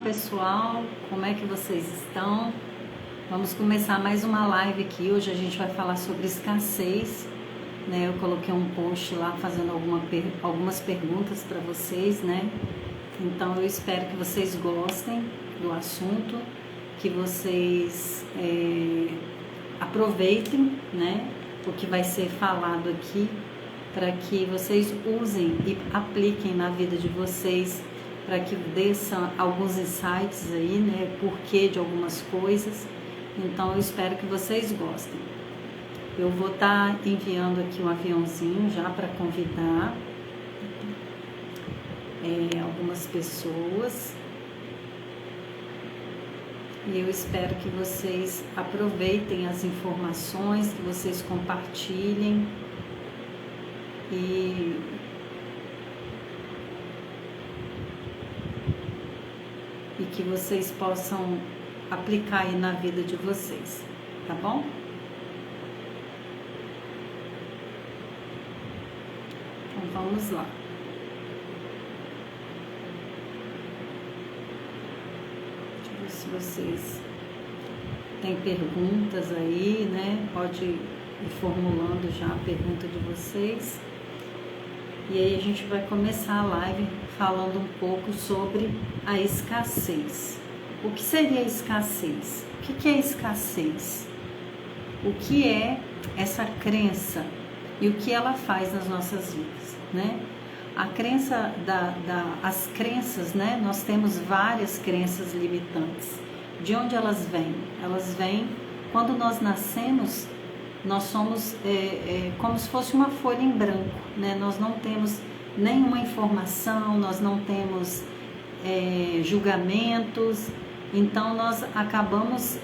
Pessoal, como é que vocês estão? Vamos começar mais uma live aqui. Hoje a gente vai falar sobre escassez, né? Eu coloquei um post lá fazendo algumas perguntas para vocês, né? Então eu espero que vocês gostem do assunto, que vocês aproveitem, né? O que vai ser falado aqui, para que vocês usem e apliquem na vida de vocês, para que desçam alguns insights aí, né, porquê de algumas coisas. Então eu espero que vocês gostem. Eu vou estar enviando aqui um aviãozinho já para convidar algumas pessoas. E eu espero que vocês aproveitem as informações, que vocês compartilhem e que vocês possam aplicar aí na vida de vocês, tá bom? Então vamos lá. Deixa eu ver se vocês têm perguntas aí, né? Pode ir formulando já a pergunta de vocês. E aí a gente vai começar a live falando um pouco sobre a escassez. O que seria a escassez? O que é escassez? O que é essa crença e o que ela faz nas nossas vidas, né? A crença as crenças, né? Nós temos várias crenças limitantes. De onde elas vêm? Elas vêm quando nós nascemos. Nós somos como se fosse uma folha em branco, né? Nós não temos nenhuma informação, nós não temos julgamentos, então nós acabamos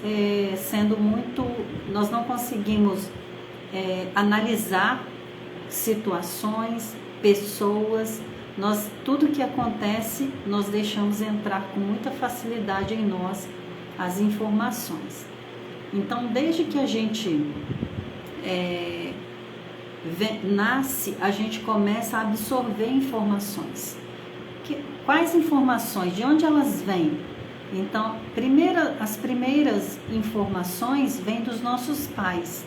sendo muito... Nós não conseguimos analisar situações, pessoas, tudo que acontece, nós deixamos entrar com muita facilidade em nós as informações. Então, desde que a gente nasce, a gente começa a absorver informações. Quais informações? De onde elas vêm? Então, as primeiras informações vêm dos nossos pais,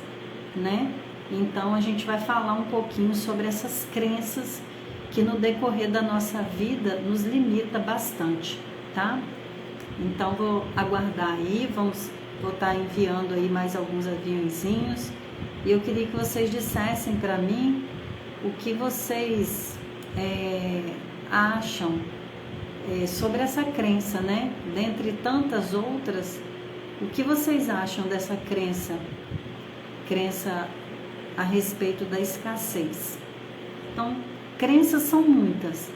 né? Então, a gente vai falar um pouquinho sobre essas crenças que no decorrer da nossa vida nos limita bastante, tá? Então, vou aguardar aí, vou estar enviando aí mais alguns aviãozinhos. E eu queria que vocês dissessem para mim o que vocês acham sobre essa crença, né? Dentre tantas outras, o que vocês acham dessa crença a respeito da escassez? Então, crenças são muitas,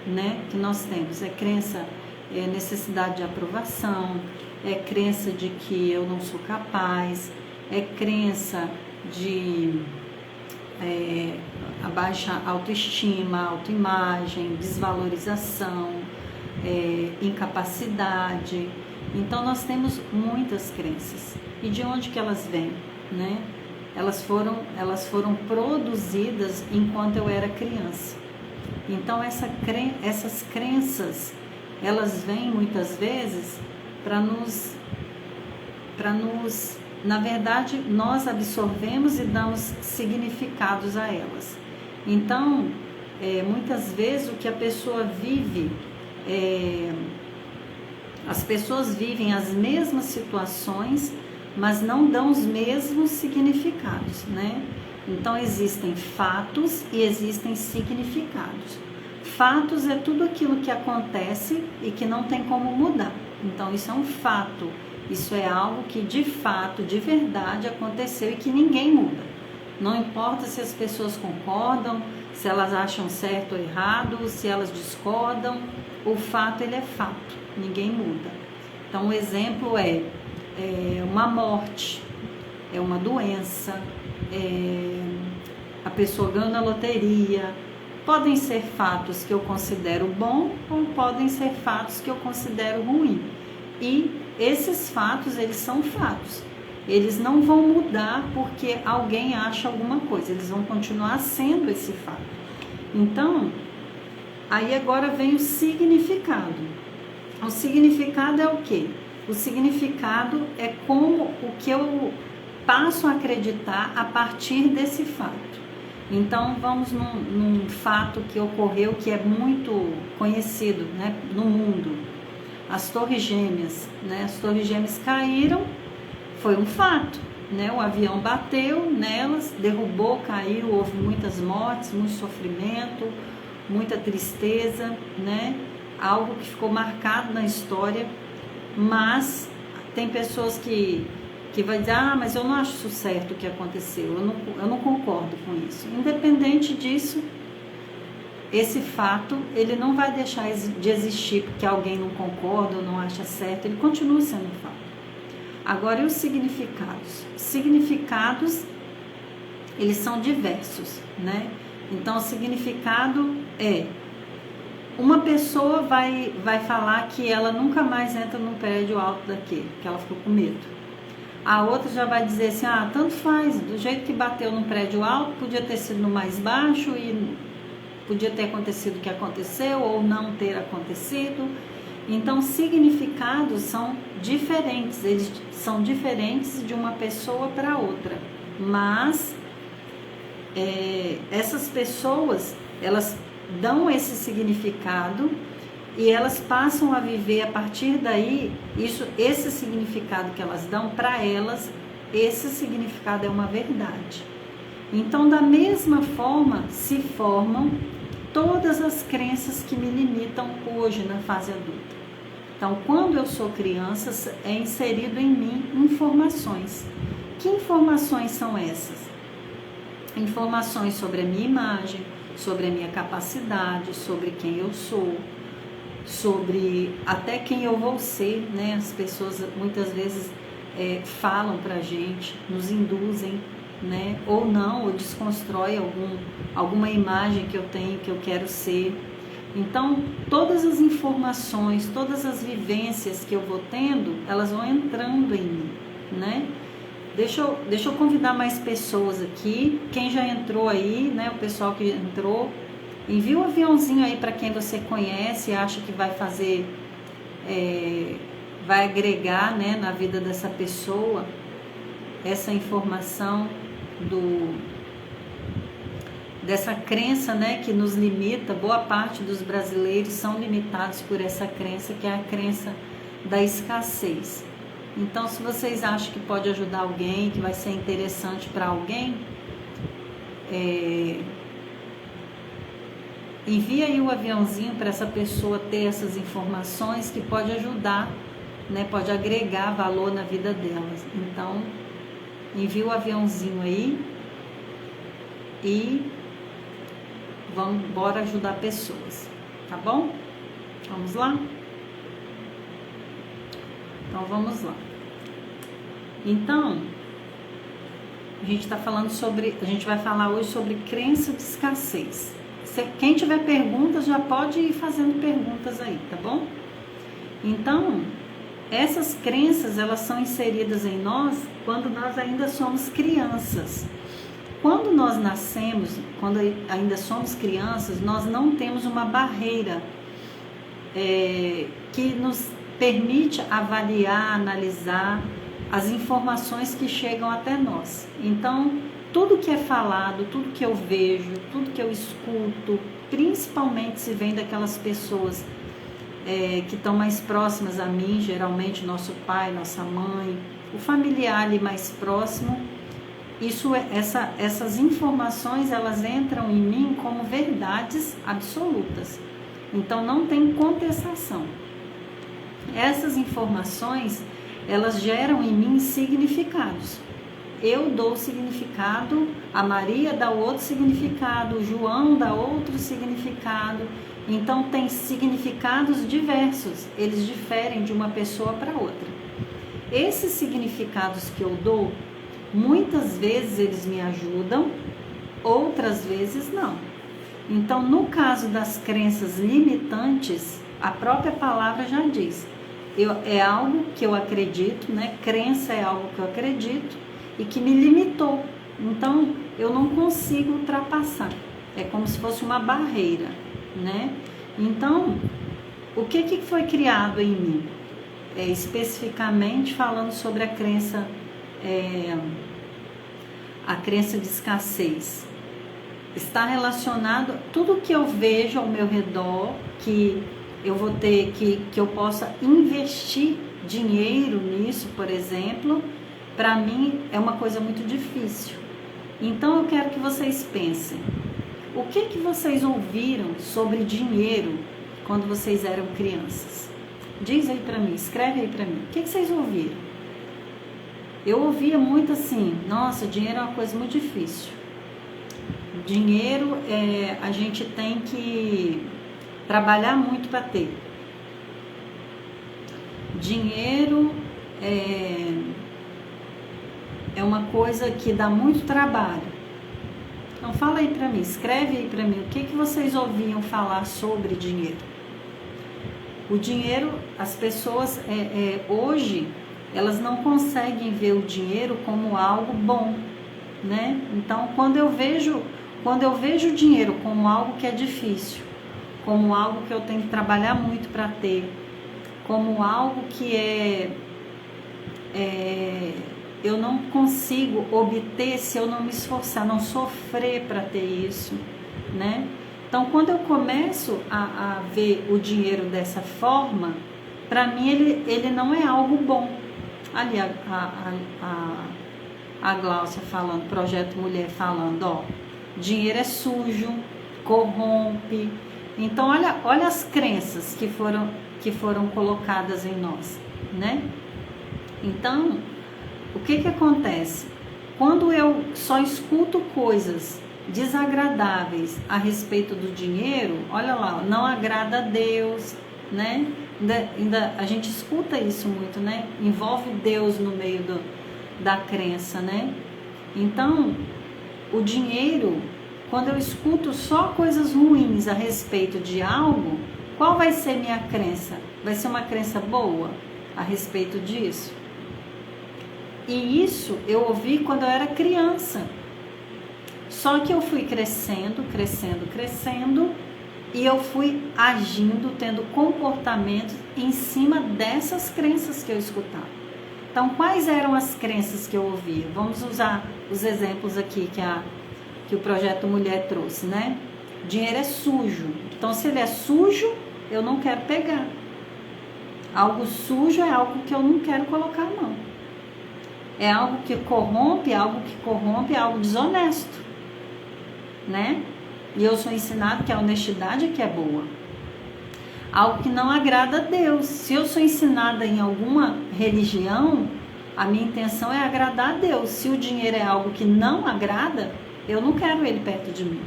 né? Que nós temos. Crença, necessidade de aprovação, crença de que eu não sou capaz, crença de a baixa autoestima, autoimagem, desvalorização, incapacidade. Então nós temos muitas crenças. E de onde que elas vêm, né? Elas foram produzidas enquanto eu era criança. Então essas crenças, elas vêm muitas vezes para nos na verdade, nós absorvemos e damos significados a elas. Então, muitas vezes o que a pessoa vive, as pessoas vivem as mesmas situações, mas não dão os mesmos significados, né? Então, existem fatos e existem significados. Fatos é tudo aquilo que acontece e que não tem como mudar. Então, isso é um fato. Isso é algo que de fato, de verdade aconteceu e que ninguém muda. Não importa se as pessoas concordam, se elas acham certo ou errado, se elas discordam, o fato ele é fato, ninguém muda. Então o exemplo é uma morte, é uma doença, a pessoa ganha na loteria. Podem ser fatos que eu considero bom ou podem ser fatos que eu considero ruim. E esses fatos, eles são fatos. Eles não vão mudar porque alguém acha alguma coisa. Eles vão continuar sendo esse fato. Então, aí agora vem o significado. O significado é o quê? O significado é como o que eu passo a acreditar a partir desse fato. Então, vamos num fato que ocorreu, que é muito conhecido, né, no mundo. As Torres Gêmeas, né? As Torres Gêmeas caíram, foi um fato, né? O avião bateu nelas, derrubou, caiu, houve muitas mortes, muito sofrimento, muita tristeza, né? Algo que ficou marcado na história, mas tem pessoas que vai dizer, mas eu não acho isso certo o que aconteceu, eu não concordo com isso. Independente disso, esse fato, ele não vai deixar de existir porque alguém não concorda ou não acha certo, ele continua sendo um fato. Agora, e os significados? Significados, eles são diversos, né? Então, o significado é, uma pessoa vai falar que ela nunca mais entra num prédio alto daquele, que ela ficou com medo. A outra já vai dizer assim, tanto faz, do jeito que bateu num prédio alto, podia ter sido no mais baixo e podia ter acontecido o que aconteceu ou não ter acontecido. Então, significados são diferentes, eles são diferentes de uma pessoa para outra, mas essas pessoas, elas dão esse significado e elas passam a viver a partir daí, esse significado que elas dão para elas, esse significado é uma verdade. Então, da mesma forma, se formam todas as crenças que me limitam hoje na fase adulta. Então, quando eu sou criança, é inserido em mim informações. Que informações são essas? Informações sobre a minha imagem, sobre a minha capacidade, sobre quem eu sou, sobre até quem eu vou ser, né? As pessoas muitas vezes falam pra gente, nos induzem, né? Ou não, ou desconstrói alguma imagem que eu tenho, que eu quero ser. Então, todas as informações, todas as vivências que eu vou tendo, elas vão entrando em mim, né? Deixa eu convidar mais pessoas aqui. Quem já entrou aí, né? O pessoal que entrou, envia um aviãozinho aí para quem você conhece e acha que vai fazer, vai agregar, né, na vida dessa pessoa essa informação dessa crença, né, que nos limita. Boa parte dos brasileiros são limitados por essa crença, que é a crença da escassez. Então, se vocês acham que pode ajudar alguém, que vai ser interessante para alguém, envia aí o aviãozinho para essa pessoa ter essas informações que pode ajudar, né, pode agregar valor na vida delas. Então, envia o aviãozinho aí e bora ajudar pessoas, tá bom? Vamos lá? Então, vamos lá. Então, a gente vai falar hoje sobre crença de escassez. Quem tiver perguntas, já pode ir fazendo perguntas aí, tá bom? Então, essas crenças, elas são inseridas em nós quando nós ainda somos crianças. Quando nós nascemos, quando ainda somos crianças, nós não temos uma barreira que nos permite avaliar, analisar as informações que chegam até nós. Então, tudo que é falado, tudo que eu vejo, tudo que eu escuto, principalmente se vem daquelas pessoas que estão mais próximas a mim, geralmente nosso pai, nossa mãe, o familiar ali mais próximo, essas informações, elas entram em mim como verdades absolutas. Então, não tem contestação. Essas informações, elas geram em mim significados. Eu dou significado, a Maria dá outro significado, o João dá outro significado. Então, tem significados diversos, eles diferem de uma pessoa para outra. Esses significados que eu dou, muitas vezes eles me ajudam, outras vezes não. Então, no caso das crenças limitantes, a própria palavra já diz, é algo que eu acredito, né? Crença é algo que eu acredito e que me limitou. Então, eu não consigo ultrapassar. É como se fosse uma barreira, né? Então, o que foi criado em mim? Especificamente falando sobre a crença de escassez. Está relacionado a tudo que eu vejo ao meu redor, que eu vou ter que eu possa investir dinheiro nisso, por exemplo, para mim é uma coisa muito difícil. Então eu quero que vocês pensem, o que vocês ouviram sobre dinheiro quando vocês eram crianças? Diz aí para mim, escreve aí para mim, o que vocês ouviram? Eu ouvia muito assim, nossa, dinheiro é uma coisa muito difícil. Dinheiro, a gente tem que trabalhar muito para ter. Dinheiro é uma coisa que dá muito trabalho. Então fala aí para mim, escreve aí para mim, o que vocês ouviam falar sobre dinheiro? O dinheiro, as pessoas hoje, elas não conseguem ver o dinheiro como algo bom, né? Então quando eu vejo o dinheiro como algo que é difícil, como algo que eu tenho que trabalhar muito para ter, como algo que eu não consigo obter se eu não me esforçar, não sofrer para ter isso, né? Então, quando eu começo a ver o dinheiro dessa forma, para mim ele não é algo bom. Ali a Gláucia falando, Projeto Mulher falando, ó, dinheiro é sujo, corrompe. Então, olha as crenças que foram colocadas em nós, né? Então, o que acontece? Quando eu só escuto coisas desagradáveis a respeito do dinheiro, olha lá, não agrada a Deus, né? Ainda a gente escuta isso muito, né? Envolve Deus no meio da crença, né? Então, o dinheiro, quando eu escuto só coisas ruins a respeito de algo, qual vai ser minha crença? Vai ser uma crença boa a respeito disso? E isso eu ouvi quando eu era criança. Só que eu fui crescendo, e eu fui agindo, tendo comportamentos em cima dessas crenças que eu escutava. Então, quais eram as crenças que eu ouvia? Vamos usar os exemplos aqui que o Projeto Mulher trouxe, né? Dinheiro é sujo. Então, se ele é sujo, eu não quero pegar. Algo sujo é algo que eu não quero colocar a mão. É algo que corrompe, é algo desonesto, né? E eu sou ensinado que a honestidade é que é boa. Algo que não agrada a Deus. Se eu sou ensinada em alguma religião, a minha intenção é agradar a Deus. Se o dinheiro é algo que não agrada, eu não quero ele perto de mim.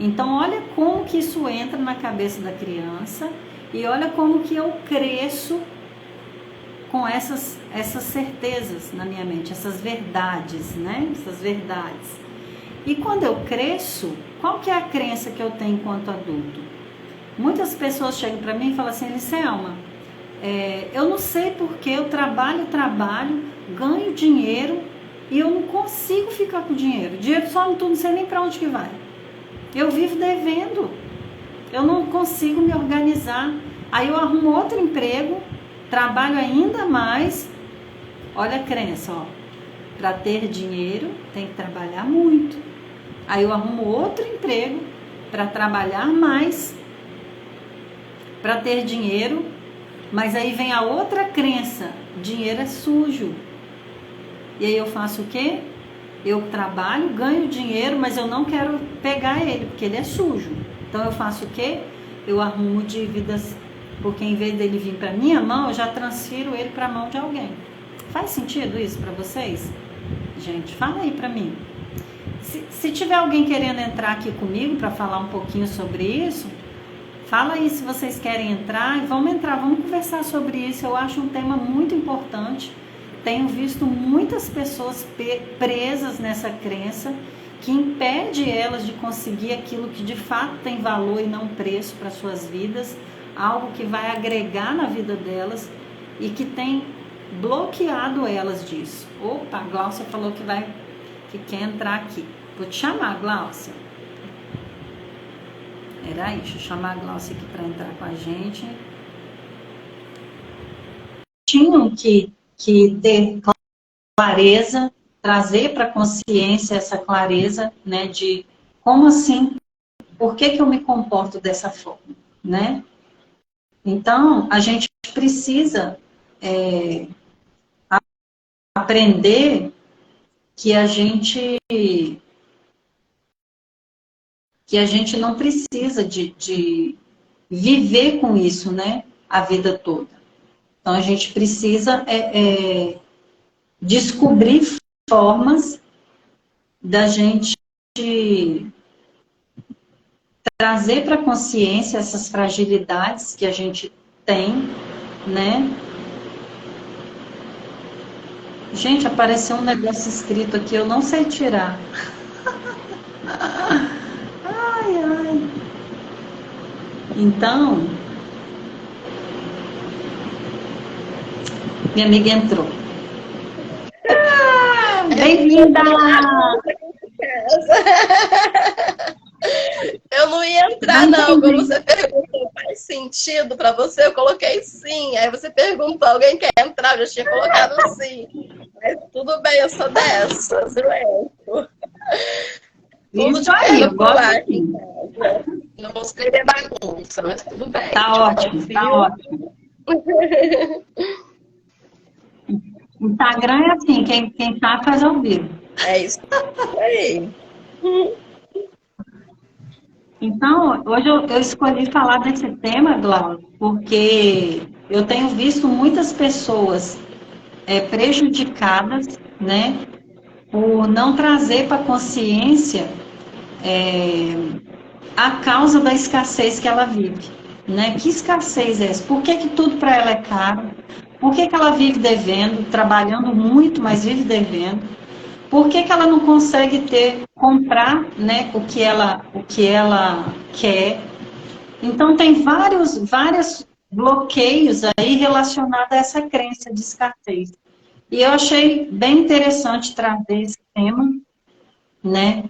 Então, olha como que isso entra na cabeça da criança e olha como que eu cresço com essas certezas na minha mente, essas verdades, né? Essas verdades. E quando eu cresço, qual que é a crença que eu tenho enquanto adulto? Muitas pessoas chegam para mim e falam assim, Eliselma, eu não sei porque eu trabalho, ganho dinheiro e eu não consigo ficar com dinheiro. Dinheiro só não sei nem para onde que vai. Eu vivo devendo, eu não consigo me organizar. Aí eu arrumo outro emprego, trabalho ainda mais. Olha a crença, ó. Para ter dinheiro tem que trabalhar muito. Aí eu arrumo outro emprego para trabalhar mais, para ter dinheiro, mas aí vem a outra crença, dinheiro é sujo. E aí eu faço o quê? Eu trabalho, ganho dinheiro, mas eu não quero pegar ele, porque ele é sujo. Então eu faço o quê? Eu arrumo dívidas, porque em vez dele vir para minha mão, eu já transfiro ele para a mão de alguém. Faz sentido isso para vocês? Gente, fala aí para mim. Se tiver alguém querendo entrar aqui comigo para falar um pouquinho sobre isso, fala aí se vocês querem entrar e vamos conversar sobre isso. Eu acho um tema muito importante. Tenho visto muitas pessoas presas nessa crença que impede elas de conseguir aquilo que de fato tem valor e não preço para suas vidas, algo que vai agregar na vida delas e que tem bloqueado elas disso. Opa, a Gláucia falou que quer entrar aqui. Vou te chamar, Gláucia. Era isso. Deixa eu chamar a Glaucia aqui para entrar com a gente. Tinham que ter clareza, trazer para a consciência essa clareza, né, de como assim, por que eu me comporto dessa forma, né? Então, a gente precisa aprender que a gente não precisa de viver com isso, né, a vida toda. Então, a gente precisa descobrir formas da gente trazer para a consciência essas fragilidades que a gente tem, né? Gente, apareceu um negócio escrito aqui, eu não sei tirar. Ai, ai. Então, minha amiga entrou. Bem-vinda! Eu não ia entrar, não. Quando você perguntou, faz sentido para você? Eu coloquei sim. Aí você perguntou, alguém quer entrar? Eu já tinha colocado sim. Mas tudo bem, eu sou dessas, eu entro. Tudo de perna pro ar aqui em casa. Não vou escrever bagunça, mas tudo bem. Tá ótimo, tá ótimo. Instagram é assim, quem tá faz ao vivo. É isso aí. Então, hoje eu escolhi falar desse tema, Glaucio, porque eu tenho visto muitas pessoas prejudicadas, né, por não trazer para a consciência a causa da escassez que ela vive, né? Que escassez é essa? Por que tudo para ela é caro? Por que ela vive devendo, trabalhando muito, mas vive devendo? Por que ela não consegue comprar, né, o que ela quer? Então, tem vários bloqueios aí relacionados a essa crença de escassez. E eu achei bem interessante trazer esse tema, né?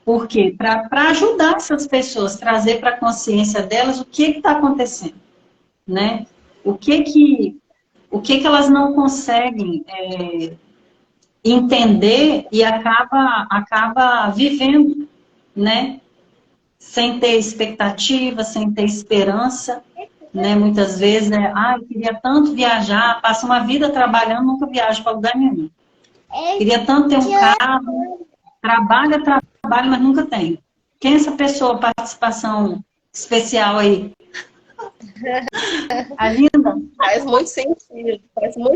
Por quê? Para ajudar essas pessoas, trazer para a consciência delas o que está acontecendo, né? O que elas não conseguem entender e acaba vivendo, né? Sem ter expectativa, sem ter esperança, né? Muitas vezes, eu queria tanto viajar, passa uma vida trabalhando, nunca viaja para lugar nenhum. Queria tanto ter um carro, trabalha, mas nunca tem. Quem é essa pessoa, participação especial aí? A linda? Faz muito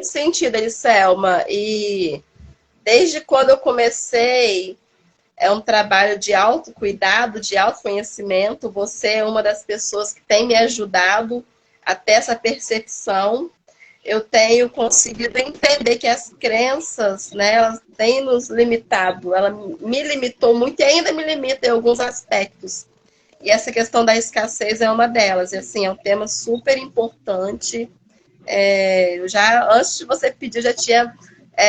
sentido, Eliselma. E desde quando eu comecei, é um trabalho de autocuidado, de autoconhecimento. Você é uma das pessoas que tem me ajudado a ter essa percepção. Eu tenho conseguido entender que as crenças, né, elas têm nos limitado. Ela me limitou muito e ainda me limita em alguns aspectos. E essa questão da escassez é uma delas. E, assim, é um tema super importante. Eu já, antes de você pedir, eu já tinha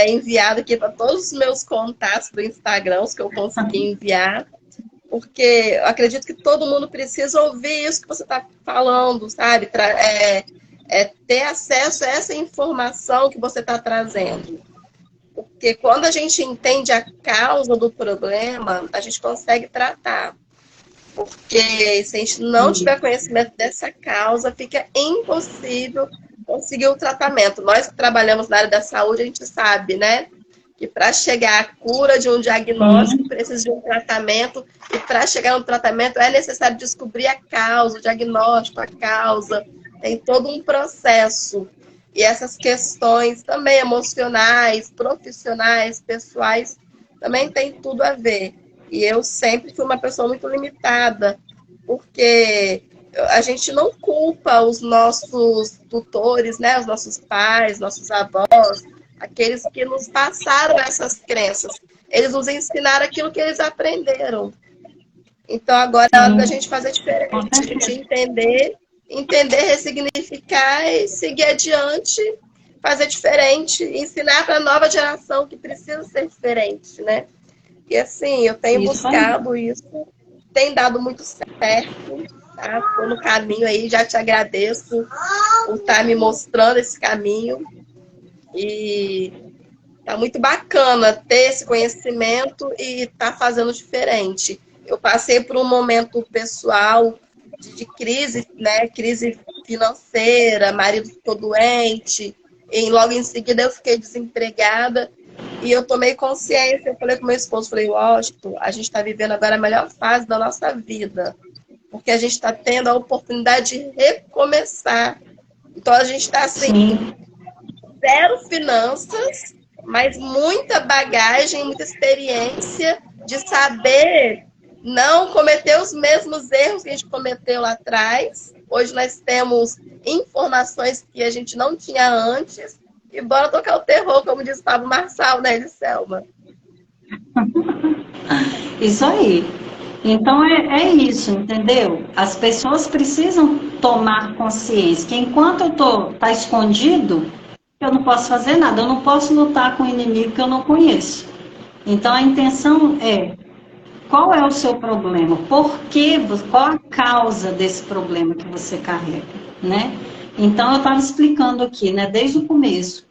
enviado aqui para todos os meus contatos do Instagram, os que eu consegui enviar, porque eu acredito que todo mundo precisa ouvir isso que você está falando, sabe? Ter acesso a essa informação que você está trazendo. Porque quando a gente entende a causa do problema, a gente consegue tratar. Porque se a gente não tiver conhecimento dessa causa, fica impossível conseguir o tratamento. Nós que trabalhamos na área da saúde, a gente sabe, né? Que para chegar à cura de um diagnóstico, precisa de um tratamento. E para chegar no tratamento, é necessário descobrir a causa, o diagnóstico, a causa. Tem todo um processo. E essas questões também emocionais, profissionais, pessoais, também tem tudo a ver. E eu sempre fui uma pessoa muito limitada, porque a gente não culpa os nossos tutores, né, os nossos pais, nossos avós, aqueles que nos passaram essas crenças. Eles nos ensinaram aquilo que eles aprenderam. Então, agora é hora da gente fazer diferente, de entender, ressignificar e seguir adiante, fazer diferente, ensinar para a nova geração que precisa ser diferente, né? E assim, eu tenho buscado isso, tem dado muito certo. tá? Tô no caminho aí, já te agradeço por estar me mostrando esse caminho. E tá muito bacana ter esse conhecimento e tá fazendo diferente. Eu passei por um momento pessoal de crise, né? Crise financeira, marido ficou doente, e logo em seguida eu fiquei desempregada. E eu tomei consciência, eu falei com meu esposo, falei, Washington, a gente está vivendo agora a melhor fase da nossa vida, porque a gente está tendo a oportunidade de recomeçar. Então a gente está assim, Sim. zero finanças, mas muita bagagem, muita experiência de saber não cometer os mesmos erros que a gente cometeu lá atrás. Hoje nós temos informações que a gente não tinha antes. E bora tocar o terror, como diz o Pablo Marçal, né, Eliselma? Isso aí. Então é isso, entendeu? As pessoas precisam tomar consciência que enquanto tá escondido, eu não posso fazer nada, eu não posso lutar com o inimigo que eu não conheço. Então a intenção é, qual é o seu problema? Por quê? Qual a causa desse problema que você carrega, né? Então eu estava explicando aqui, né, desde o começo.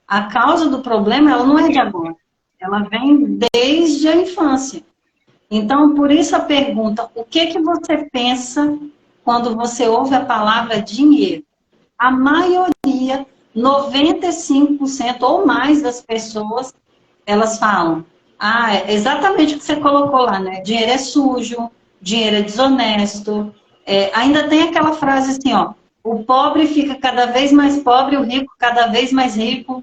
A causa do problema, ela não é de agora. Ela vem desde a infância. Então, por isso a pergunta, o que que você pensa quando você ouve a palavra dinheiro? A maioria, 95% ou mais das pessoas, elas falam, é exatamente o que você colocou lá, né? Dinheiro é sujo, dinheiro é desonesto. Ainda tem aquela frase assim, ó, o pobre fica cada vez mais pobre, o rico cada vez mais rico.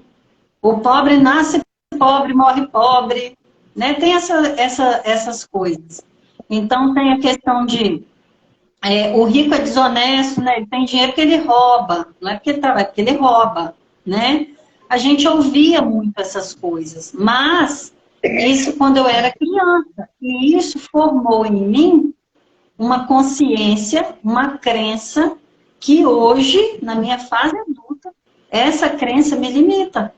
O pobre nasce pobre, morre pobre, né? Tem essas coisas. Então, tem a questão de o rico é desonesto, né? Ele tem dinheiro que ele rouba, não é porque ele trabalha, é porque ele rouba, né? A gente ouvia muito essas coisas, mas isso quando eu era criança, e isso formou em mim uma consciência, uma crença que hoje, na minha fase adulta, essa crença me limita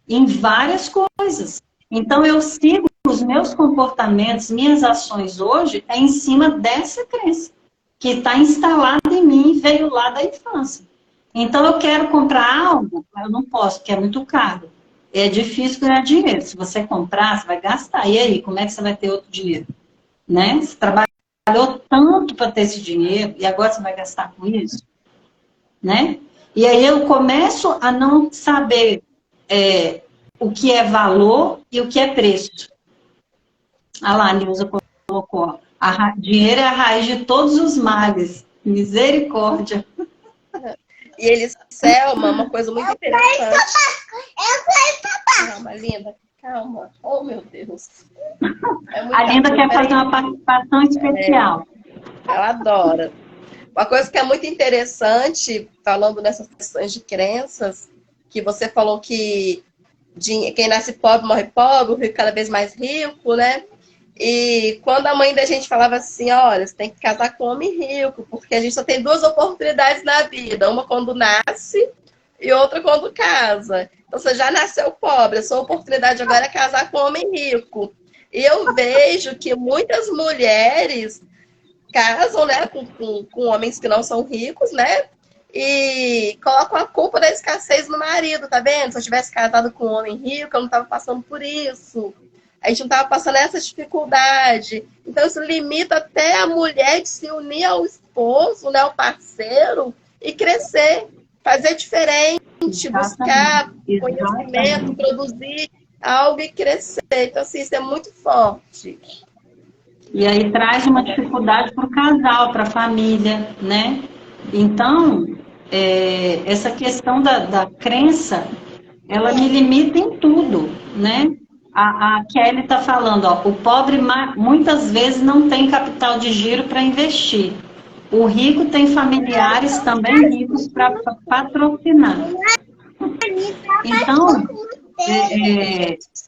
em várias coisas. Então, eu sigo os meus comportamentos, minhas ações hoje, em cima dessa crença, que está instalada em mim, veio lá da infância. Então, eu quero comprar algo, mas eu não posso, porque é muito caro. É difícil ganhar dinheiro. Se você comprar, você vai gastar. E aí, como é que você vai ter outro dinheiro? Né? Você trabalhou tanto para ter esse dinheiro, e agora você vai gastar com isso? Né? E aí eu começo a não saber o que é valor e o que é preço. Ah lá, a Nilza colocou, dinheiro é a raiz de todos os males. Misericórdia. E eles, Selma, uma coisa muito interessante. Calma, linda, calma. Oh, meu Deus. A Linda quer fazer uma participação especial. Ela adora. Uma coisa que é muito interessante, falando nessas questões de crenças, que você falou que quem nasce pobre morre pobre, o rico cada vez mais rico, né? E quando a mãe da gente falava assim, olha, você tem que casar com um homem rico, porque a gente só tem duas oportunidades na vida, uma quando nasce e outra quando casa. Então você já nasceu pobre, a sua oportunidade agora é casar com um homem rico. E eu vejo que muitas mulheres casam, né, com homens que não são ricos, né? E colocam a culpa da escassez no marido, tá vendo? Se eu tivesse casado com um homem rico, eu não tava passando por isso. A gente não tava passando essa dificuldade. Então, isso limita até a mulher de se unir ao esposo, né, ao parceiro, e crescer, fazer diferente, buscar conhecimento, produzir algo e crescer. Então, assim, isso é muito forte. E aí traz uma dificuldade para o casal, para a família, né? Então, essa questão da crença, ela me limita em tudo, né? A Kelly está falando, ó, o pobre muitas vezes não tem capital de giro para investir. O rico tem familiares também ricos para patrocinar. Então,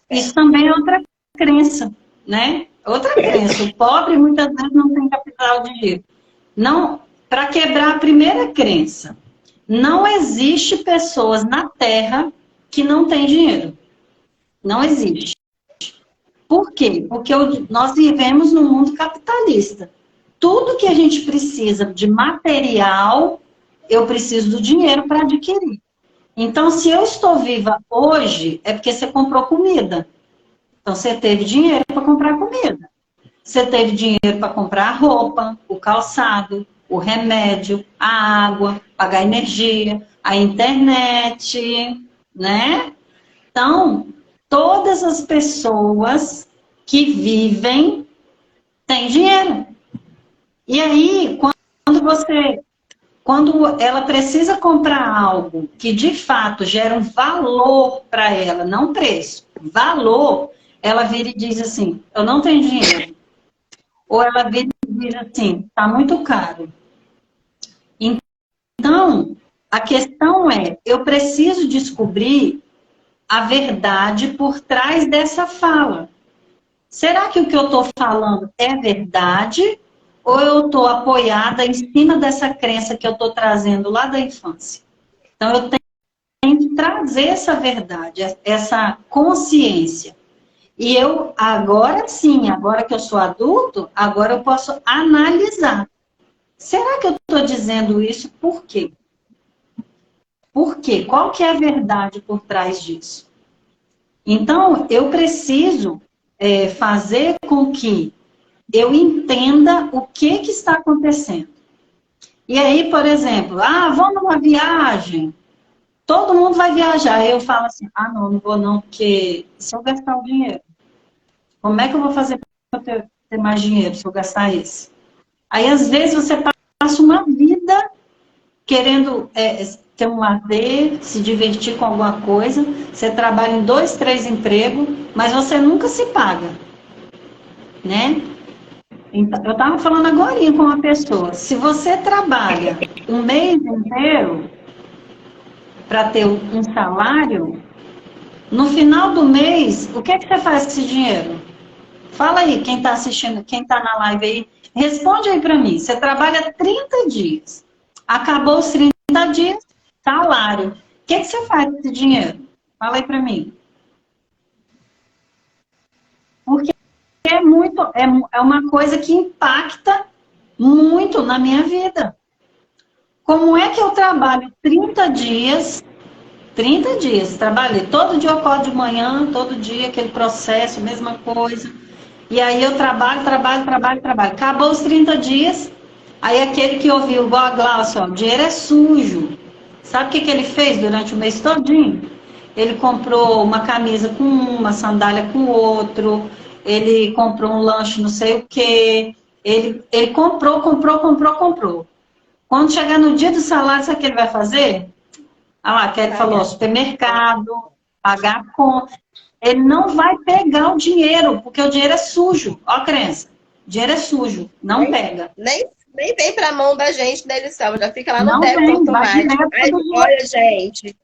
isso também é outra crença, né? Outra crença. O pobre muitas vezes não tem capital de giro. Não, para quebrar a primeira crença, não existe pessoas na Terra que não têm dinheiro. Não existe. Por quê? Porque nós vivemos num mundo capitalista. tudo que a gente precisa de material, eu preciso do dinheiro para adquirir. Então, se eu estou viva hoje, é porque você comprou comida. Então, você teve dinheiro para comprar comida. Você teve dinheiro para comprar a roupa, o calçado, o remédio, a água, pagar a energia, a internet, né? Então, todas as pessoas que vivem têm dinheiro. E aí, quando ela precisa comprar algo que de fato gera um valor para ela, não preço, valor, ela vira e diz assim, eu não tenho dinheiro. Ou ela vira e diz assim, está muito caro. Então, a questão é, eu preciso descobrir a verdade por trás dessa fala. Será que o que eu estou falando é verdade? Ou eu estou apoiada em cima dessa crença que eu estou trazendo lá da infância? Então, eu tenho que trazer essa verdade, essa consciência. E eu, agora sim, agora que eu sou adulto, agora eu posso analisar. Será que eu estou dizendo isso por quê? Por quê? Qual que é a verdade por trás disso? Então, eu preciso fazer com que eu entenda o que está acontecendo. E aí, por exemplo, vamos numa viagem. Todo mundo vai viajar. Aí eu falo assim, não vou não, porque se eu gastar o dinheiro, como é que eu vou fazer para ter mais dinheiro se eu gastar esse? Aí, às vezes, você passa uma vida querendo ter um lazer, se divertir com alguma coisa. Você trabalha em 2, 3 empregos, mas você nunca se paga, né? Então, eu estava falando agora com uma pessoa. Se você trabalha um mês inteiro para ter um salário, no final do mês, o que é que você faz com esse dinheiro? Fala aí, quem está assistindo, quem está na live aí, responde aí para mim. Você trabalha 30 dias, acabou os 30 dias, salário. O que é que você faz com esse dinheiro? Fala aí para mim. Porque é uma coisa que impacta muito na minha vida. Como é que eu trabalho 30 dias? 30 dias, trabalhei. Todo dia eu acordo de manhã, todo dia aquele processo, mesma coisa. E aí eu trabalho. Acabou os 30 dias, aí aquele que ouviu, igual a Glaucia, o dinheiro é sujo. Sabe o que ele fez durante o mês todinho? Ele comprou uma camisa com uma sandália com outro, ele comprou um lanche não sei o quê. Ele comprou. Quando chegar no dia do salário, sabe o que ele vai fazer? A Kelly falou, supermercado, pagar a conta. Ele não vai pegar o dinheiro, porque o dinheiro é sujo. Ó a crença. O dinheiro é sujo, não pega. Nem vem para a mão da gente, né, Elisselma? Já fica lá no débito automático. Olha, gente,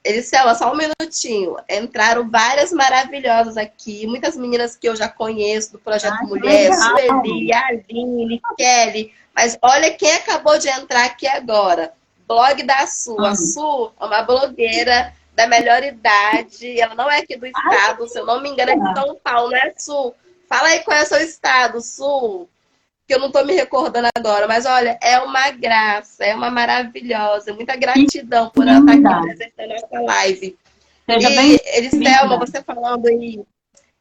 Elisselma, só um minutinho. Entraram várias maravilhosas aqui, muitas meninas que eu já conheço do Projeto Mulher, Sueli, Aline, Kelly. Mas olha quem acabou de entrar aqui agora. Blog da Su. A Su é uma blogueira da melhor idade. Ela não é aqui do estado, se eu não me engano, é de São Paulo, né, Su? Fala aí qual é o seu estado, Su. Que eu não tô me recordando agora. Mas olha, é uma graça, é uma maravilhosa. Muita gratidão por ela estar aqui presente na nossa live. E, Elisselma, você falando aí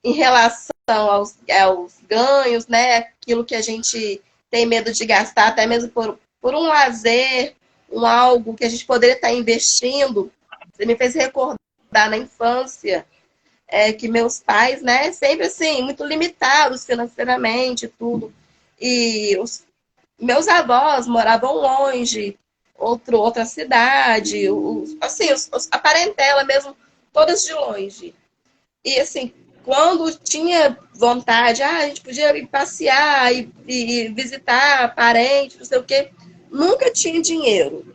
em relação aos ganhos, né? Aquilo que a gente tem medo de gastar, até mesmo por um lazer, algo que a gente poderia estar investindo. Você me fez recordar na infância que meus pais, né, sempre assim, muito limitados financeiramente, tudo. E os meus avós moravam longe, outra cidade, a parentela mesmo, todas de longe. E assim, quando tinha vontade, a gente podia ir passear e visitar parentes, não sei o quê, nunca tinha dinheiro.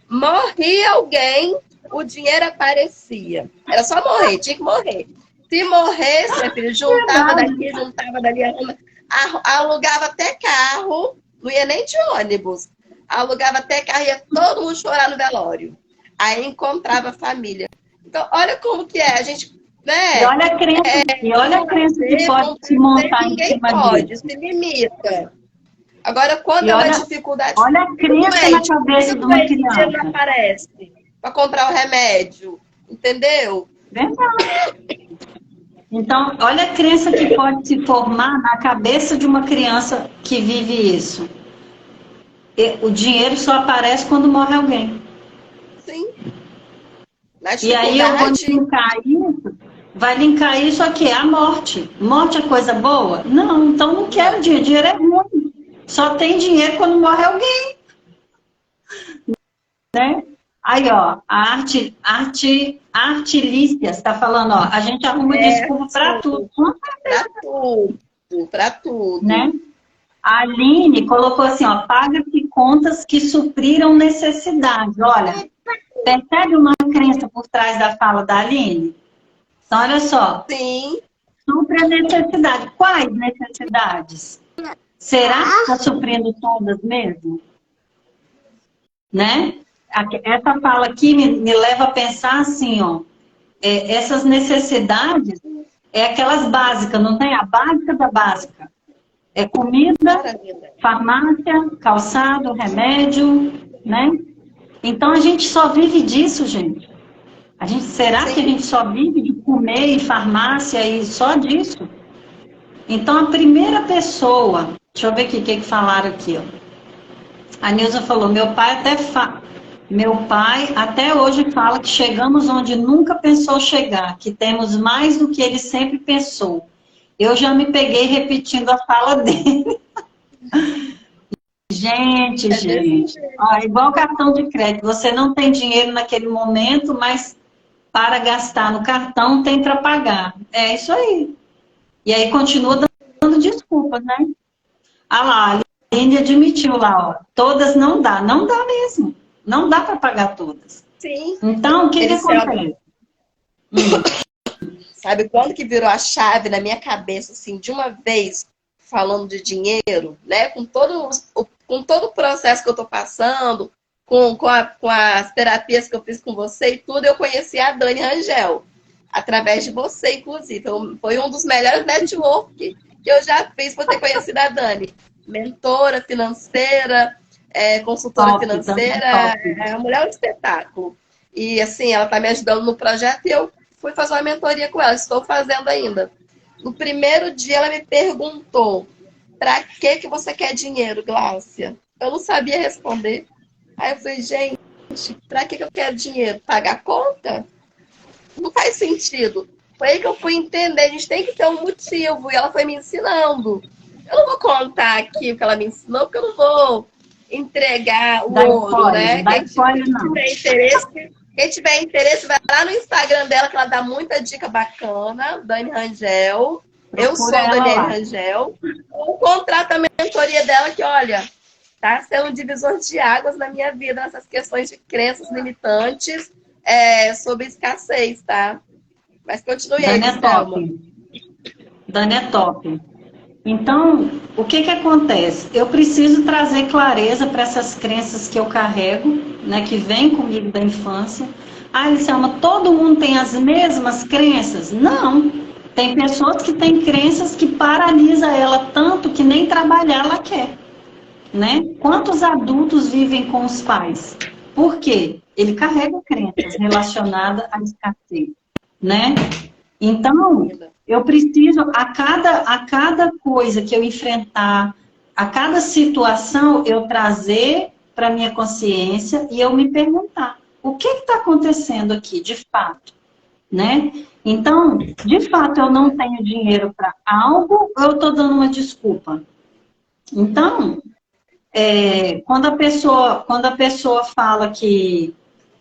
Morria alguém, o dinheiro aparecia. Era só morrer, tinha que morrer. Se morresse, minha filha, juntava daqui, juntava dali, alugava até carro, não ia nem de ônibus. Alugava até carro, ia todo mundo chorar no velório. Aí encontrava a família. Então, olha como que é. A gente, né? E olha a crença que pode se montar em cima pode, se limita. Agora, quando E é uma olha, dificuldade, olha a crença na cabeça de uma doente, o dinheiro não criança. aparece para comprar o remédio, entendeu? Verdade. Então, olha a crença que pode se formar na cabeça de uma criança que vive isso. O dinheiro só aparece quando morre alguém. Sim. Na E aí eu vou dificuldade, linkar isso, vai linkar isso aqui, a morte. Morte é coisa boa? Não, então não quero não. dinheiro, dinheiro é ruim. Só tem dinheiro quando morre alguém, né? Aí, ó, Artilícia está falando, ó, a gente arruma É, desculpa para tudo, sim, para tudo, para tudo. né? A Aline colocou assim, ó, paga-se contas que supriram necessidades. Olha, percebe uma crença por trás da fala da Aline? Então, olha só, Sim, supre a necessidade. Quais necessidades? Será que está suprindo todas mesmo? Né? Essa fala aqui me leva a pensar assim, ó, essas necessidades é aquelas básicas, não tem a básica da básica. É comida, maravilha. farmácia, calçado, remédio, né? Então a gente só vive disso, gente. Será que a Sim, gente só vive de comer e farmácia e só disso? Então a primeira pessoa, deixa eu ver aqui o que falaram aqui, ó. A Nilza falou, meu pai até hoje fala que chegamos onde nunca pensou chegar, que temos mais do que ele sempre pensou. Eu já me peguei repetindo a fala dele. Gente, é desse gente. jeito. Ó, igual cartão de crédito. Você não tem dinheiro naquele momento, mas para gastar no cartão tem para pagar. É isso aí. E aí continua dando desculpas, né? Ah lá, a Aline admitiu lá, ó. Todas não dá. Não dá mesmo. Não dá para pagar todas. Sim, Então, o que que eles acontece? sabe quando que virou a chave na minha cabeça, assim, de uma vez, falando de dinheiro, né? Com todo o processo que eu tô passando, com as terapias que eu fiz com você e tudo, eu conheci a Dani Rangel, através de você, inclusive. Então, foi um dos melhores network que eu já fiz por ter conhecido a Dani. Mentora financeira, consultora Top, também é financeira, top. a mulher é um espetáculo. E assim, ela está me ajudando no projeto e eu fui fazer uma mentoria com ela, estou fazendo ainda. No primeiro dia ela me perguntou: para que você quer dinheiro, Gláucia? Eu não sabia responder. Aí eu falei, gente, para que eu quero dinheiro? Pagar conta? Não faz sentido. Foi aí que eu fui entender, a gente tem que ter um motivo. E ela foi me ensinando. Eu não vou contar aqui o que ela me ensinou, porque eu não vou entregar o Dá ouro, spoiler, né? não dá spoiler não. Quem tiver interesse, vai lá no Instagram dela, que ela dá muita dica bacana, Dani Rangel. Eu Procura sou ela Daniele lá. Rangel. Ou contrata a mentoria dela, que olha, tá sendo um divisor de águas na minha vida, nessas questões de crenças limitantes sobre escassez, tá? Mas continue aí, Dani é top. Selma. Dani é top. Então, o que que acontece? Eu preciso trazer clareza para essas crenças que eu carrego, né, que vêm comigo da infância. Ah, Selma, todo mundo tem as mesmas crenças? Não. Tem pessoas que têm crenças que paralisa ela tanto que nem trabalhar ela quer, né? Quantos adultos vivem com os pais? Por quê? Ele carrega crenças relacionadas à escassez, né? Então, eu preciso, a cada coisa que eu enfrentar, a cada situação, eu trazer para a minha consciência e eu me perguntar, o que está acontecendo aqui, de fato, né? Então, de fato, eu não tenho dinheiro para algo ou eu estou dando uma desculpa? Então, quando a pessoa fala que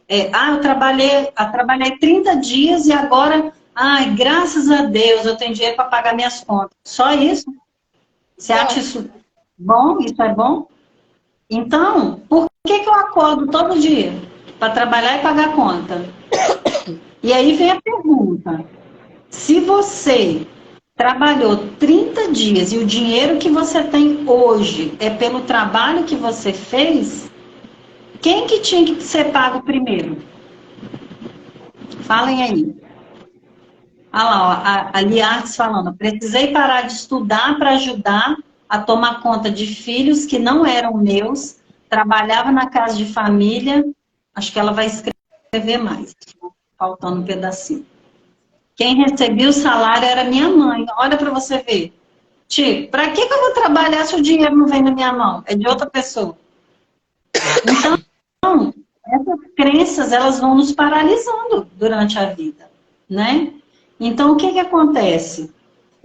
eu trabalhei 30 dias e agora, ai, graças a Deus, eu tenho dinheiro para pagar minhas contas. Só isso? Você acha Só. isso bom? Isso é bom? Então, por que eu acordo todo dia? Para trabalhar e pagar a conta. E aí vem a pergunta: se você trabalhou 30 dias e o dinheiro que você tem hoje é pelo trabalho que você fez, quem que tinha que ser pago primeiro? Falem aí. Olha lá, ó, a Liartes falando, precisei parar de estudar para ajudar a tomar conta de filhos que não eram meus, trabalhava na casa de família, acho que ela vai escrever mais, faltando um pedacinho. Quem recebia o salário era minha mãe. Olha para você ver. Tipo, para que eu vou trabalhar se o dinheiro não vem na minha mão? É de outra pessoa. Então, essas crenças, elas vão nos paralisando durante a vida, né? Então, o que acontece?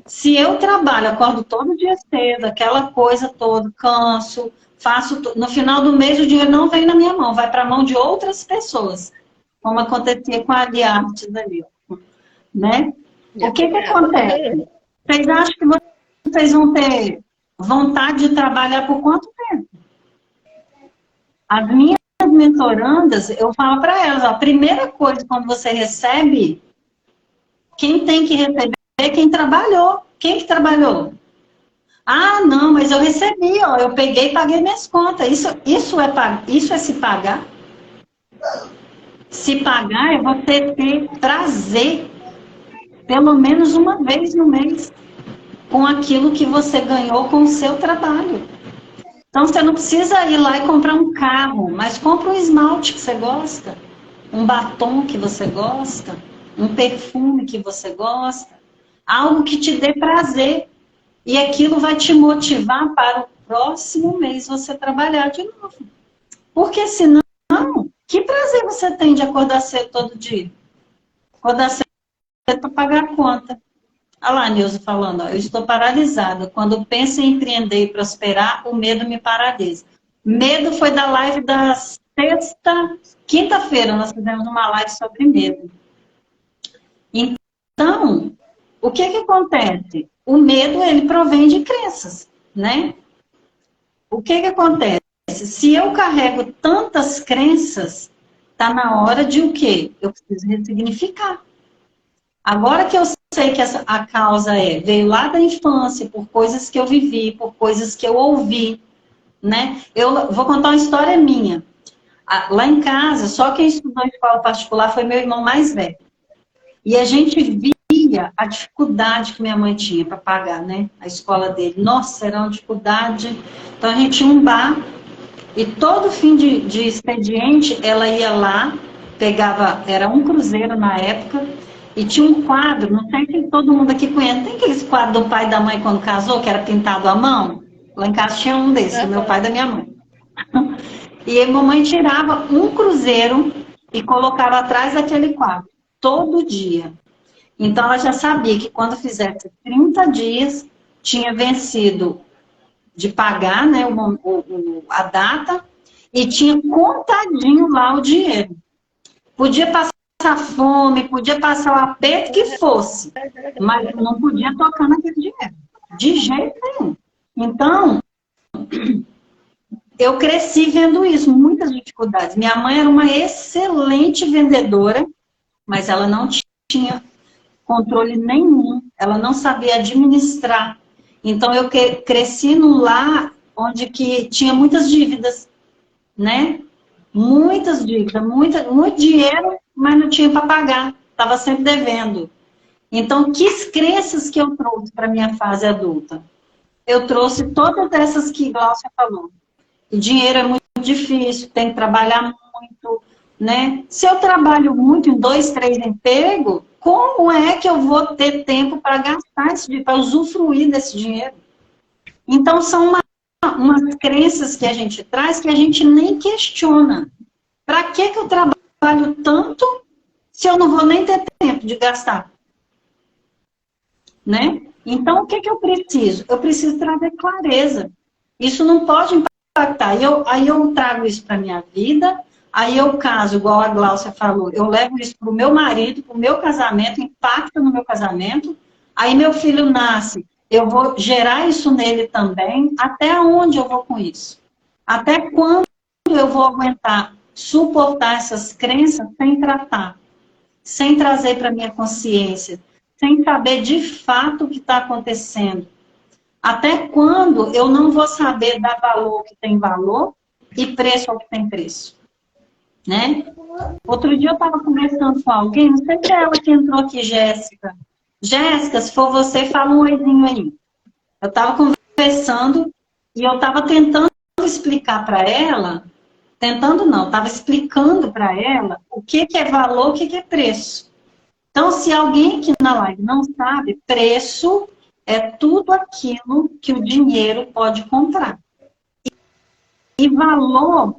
Se eu trabalho, acordo todo dia cedo, aquela coisa toda, canso, faço... No final do mês, o dinheiro não vem na minha mão, vai para a mão de outras pessoas, como acontecia com a Aliartes ali, né? O que acontece? Vocês acham que vocês vão ter vontade de trabalhar por quanto tempo? As minhas mentorandas, eu falo para elas, ó, a primeira coisa quando você recebe, quem tem que receber é quem trabalhou. Quem que trabalhou? Ah, não, mas eu recebi, ó, eu peguei e paguei minhas contas. Isso é se pagar? Se pagar é você ter prazer, pelo menos uma vez no mês, com aquilo que você ganhou com o seu trabalho. Então, você não precisa ir lá e comprar um carro, mas compra um esmalte que você gosta, um batom que você gosta, um perfume que você gosta, algo que te dê prazer. E aquilo vai te motivar para o próximo mês você trabalhar de novo. Porque senão, que prazer você tem de acordar cedo todo dia? Acordar cedo para pagar a conta. Olha lá, Nilza falando, ó, eu estou paralisada. Quando penso em empreender e prosperar, o medo me paralisa. Medo foi da live da quinta-feira, nós fizemos uma live sobre medo. Então, o que acontece? O medo, ele provém de crenças, né? O que acontece? Se eu carrego tantas crenças, tá na hora de o quê? Eu preciso ressignificar. Agora que eu sei que a causa veio lá da infância, por coisas que eu vivi, por coisas que eu ouvi, né? Eu vou contar uma história minha. Lá em casa, só quem estudou em escola particular foi meu irmão mais velho. E a gente via a dificuldade que minha mãe tinha para pagar, né? A escola dele. Nossa, era uma dificuldade. Então a gente tinha um bar e todo fim de expediente ela ia lá, pegava, era um cruzeiro na época, e tinha um quadro, não sei se todo mundo aqui conhece, tem aqueles quadros do pai e da mãe quando casou, que era pintado à mão? Lá em casa tinha um desses, do meu pai e da minha mãe. E a mamãe tirava um cruzeiro e colocava atrás daquele quadro, todo dia. Então ela já sabia que quando fizesse 30 dias, tinha vencido de pagar, né, a data, e tinha contadinho lá o dinheiro. Podia passar fome, podia passar o aperto que fosse, mas não podia tocar naquele dinheiro, de jeito nenhum. Então, eu cresci vendo isso, muitas dificuldades. Minha mãe era uma excelente vendedora, mas ela não tinha controle nenhum, ela não sabia administrar. Então, eu cresci num lar onde que tinha muitas dívidas, né? Muitas dívidas, muito dinheiro, mas não tinha para pagar, estava sempre devendo. Então, que crenças que eu trouxe para a minha fase adulta? Eu trouxe todas essas que Glaucia falou. O dinheiro é muito difícil, tem que trabalhar muito, né? Se eu trabalho muito em 2, 3 empregos, como é que eu vou ter tempo para gastar esse dinheiro, para usufruir desse dinheiro? Então, são umas crenças que a gente traz que a gente nem questiona. Para que eu trabalho tanto se eu não vou nem ter tempo de gastar? Né? Então, o que eu preciso? Eu preciso trazer clareza. Isso não pode impactar. Aí eu trago isso para a minha vida, aí eu caso, igual a Glaucia falou, eu levo isso para o meu marido, para o meu casamento, impacta no meu casamento, aí meu filho nasce, eu vou gerar isso nele também, até onde eu vou com isso? Até quando eu vou aguentar suportar essas crenças sem tratar, sem trazer para minha consciência, sem saber de fato o que está acontecendo? Até quando eu não vou saber dar valor ao que tem valor e preço ao que tem preço? Né? Outro dia eu estava conversando com alguém, não sei se é ela que entrou aqui, Jéssica. Jéssica, se for você, fala um oizinho aí. Eu estava conversando e eu estava tentando explicar para ela, tentando não, estava explicando para ela o que é valor, o que é preço. Então, se alguém aqui na live não sabe, preço é tudo aquilo que o dinheiro pode comprar. E valor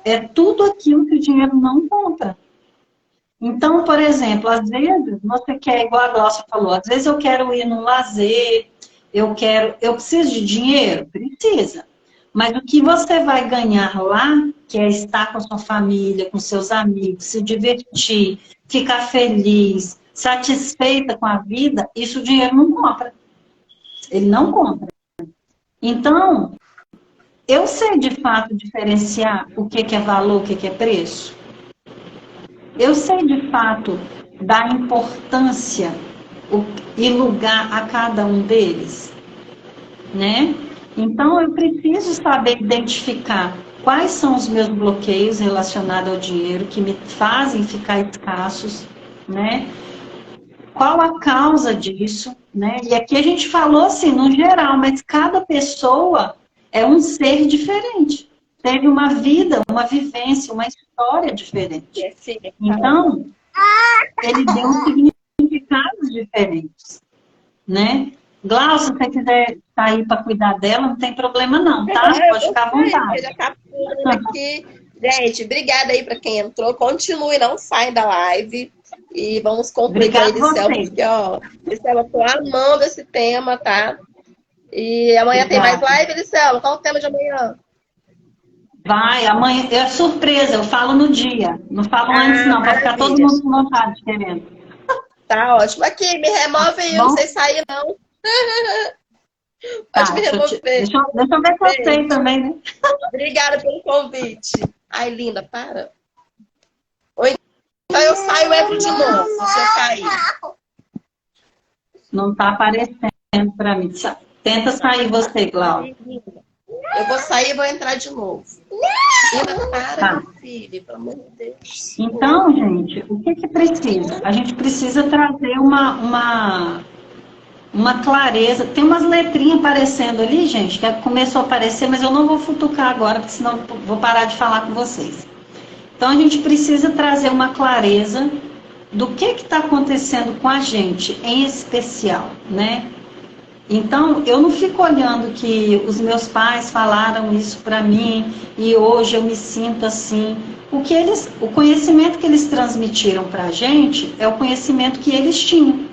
é tudo aquilo que o dinheiro não compra. Então, por exemplo, às vezes você quer, igual a Glaucia falou, às vezes eu quero ir num lazer, eu preciso de dinheiro? Precisa. Mas o que você vai ganhar lá, que é estar com a sua família, com seus amigos, se divertir, ficar feliz, satisfeita com a vida, isso o dinheiro não compra. Ele não compra. Então, eu sei de fato diferenciar o que é valor, o que é preço. Eu sei de fato dar importância e lugar a cada um deles, né? Então eu preciso saber identificar quais são os meus bloqueios relacionados ao dinheiro que me fazem ficar escassos, né? Qual a causa disso, né? E aqui a gente falou assim, no geral, mas cada pessoa é um ser diferente. Teve uma vida, uma vivência, uma história diferente. Então, ele deu significados diferentes, né? Glaucia, se você quiser sair para cuidar dela, não tem problema não, tá? Pode ficar à vontade. Já tá aqui. Gente, obrigada aí para quem entrou. Continue, não sai da live. E vamos concluir com a Elisselma, porque, ó, Elisselma, eu tô amando esse tema, tá? E amanhã tem mais live, Elisselma? Qual é o tema de amanhã? Vai, amanhã é surpresa, eu falo no dia. Não falo antes, não, para ficar todo mundo com vontade querendo. Tá ótimo. Aqui, me remove aí, eu não sei sair, não. Pode me remover. Deixa eu ver se eu sei também, né? Obrigada pelo convite. Ai, linda, para. Oi. Então eu saio e entro de novo, se eu cair. Não tá aparecendo para mim. Tenta sair você, Glaucia. Eu vou sair e vou entrar de novo. Para, meu filho, pelo amor de Deus. Então, gente, o que precisa? A gente precisa trazer uma clareza. Tem umas letrinhas aparecendo ali, gente, que começou a aparecer, mas eu não vou futucar agora, porque senão eu vou parar de falar com vocês. Então, a gente precisa trazer uma clareza do que está acontecendo com a gente, em especial, né? Então, eu não fico olhando que os meus pais falaram isso para mim e hoje eu me sinto assim. O conhecimento que eles transmitiram para a gente é o conhecimento que eles tinham,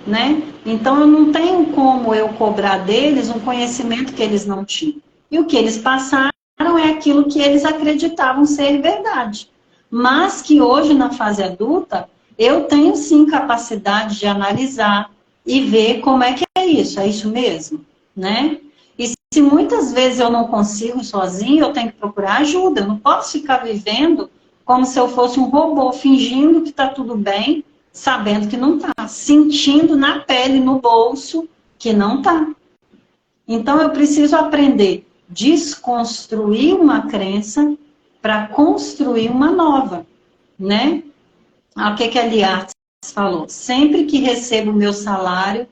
né? Então, eu não tenho como eu cobrar deles um conhecimento que eles não tinham. E o que eles passaram é aquilo que eles acreditavam ser verdade. Mas que hoje, na fase adulta, eu tenho sim capacidade de analisar e ver como é isso mesmo, né? E se muitas vezes eu não consigo sozinho, eu tenho que procurar ajuda. Eu não posso ficar vivendo como se eu fosse um robô, fingindo que está tudo bem, sabendo que não está, sentindo na pele, no bolso, que não está. Então eu preciso aprender a desconstruir uma crença para construir uma nova, né? O que a Liartes falou? Sempre que recebo o meu salário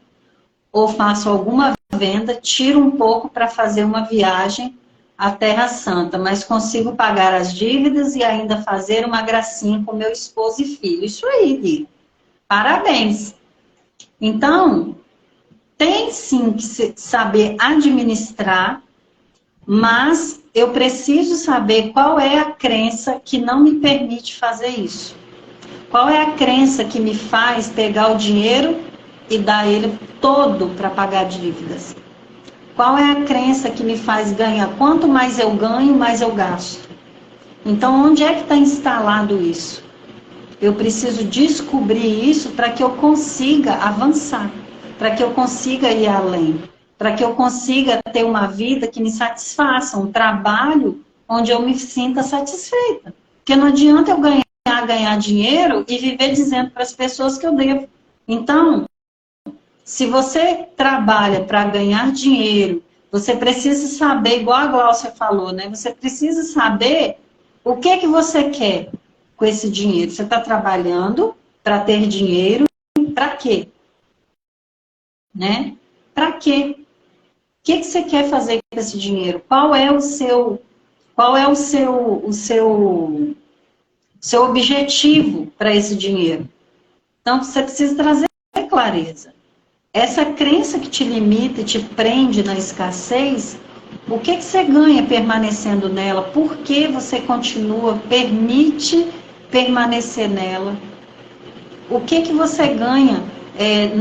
ou faço alguma venda, tiro um pouco para fazer uma viagem à Terra Santa, mas consigo pagar as dívidas e ainda fazer uma gracinha com meu esposo e filho. Isso aí, Li. Parabéns. Então, tem sim que saber administrar, mas eu preciso saber qual é a crença que não me permite fazer isso. Qual é a crença que me faz pegar o dinheiro e dar ele todo para pagar dívidas? Qual é a crença que me faz ganhar? Quanto mais eu ganho, mais eu gasto. Então, onde é que está instalado isso? Eu preciso descobrir isso para que eu consiga avançar, para que eu consiga ir além, para que eu consiga ter uma vida que me satisfaça, um trabalho onde eu me sinta satisfeita. Porque não adianta eu ganhar dinheiro e viver dizendo para as pessoas que eu devo. Então, se você trabalha para ganhar dinheiro, você precisa saber, igual a Glaucia falou, né? Você precisa saber o que você quer com esse dinheiro. Você está trabalhando para ter dinheiro, para quê? Né? Para quê? que você quer fazer com esse dinheiro? Qual é o seu objetivo para esse dinheiro? Então, você precisa trazer clareza. Essa crença que te limita e te prende na escassez, o que você ganha permanecendo nela? Por que você permite permanecer nela? O que você ganha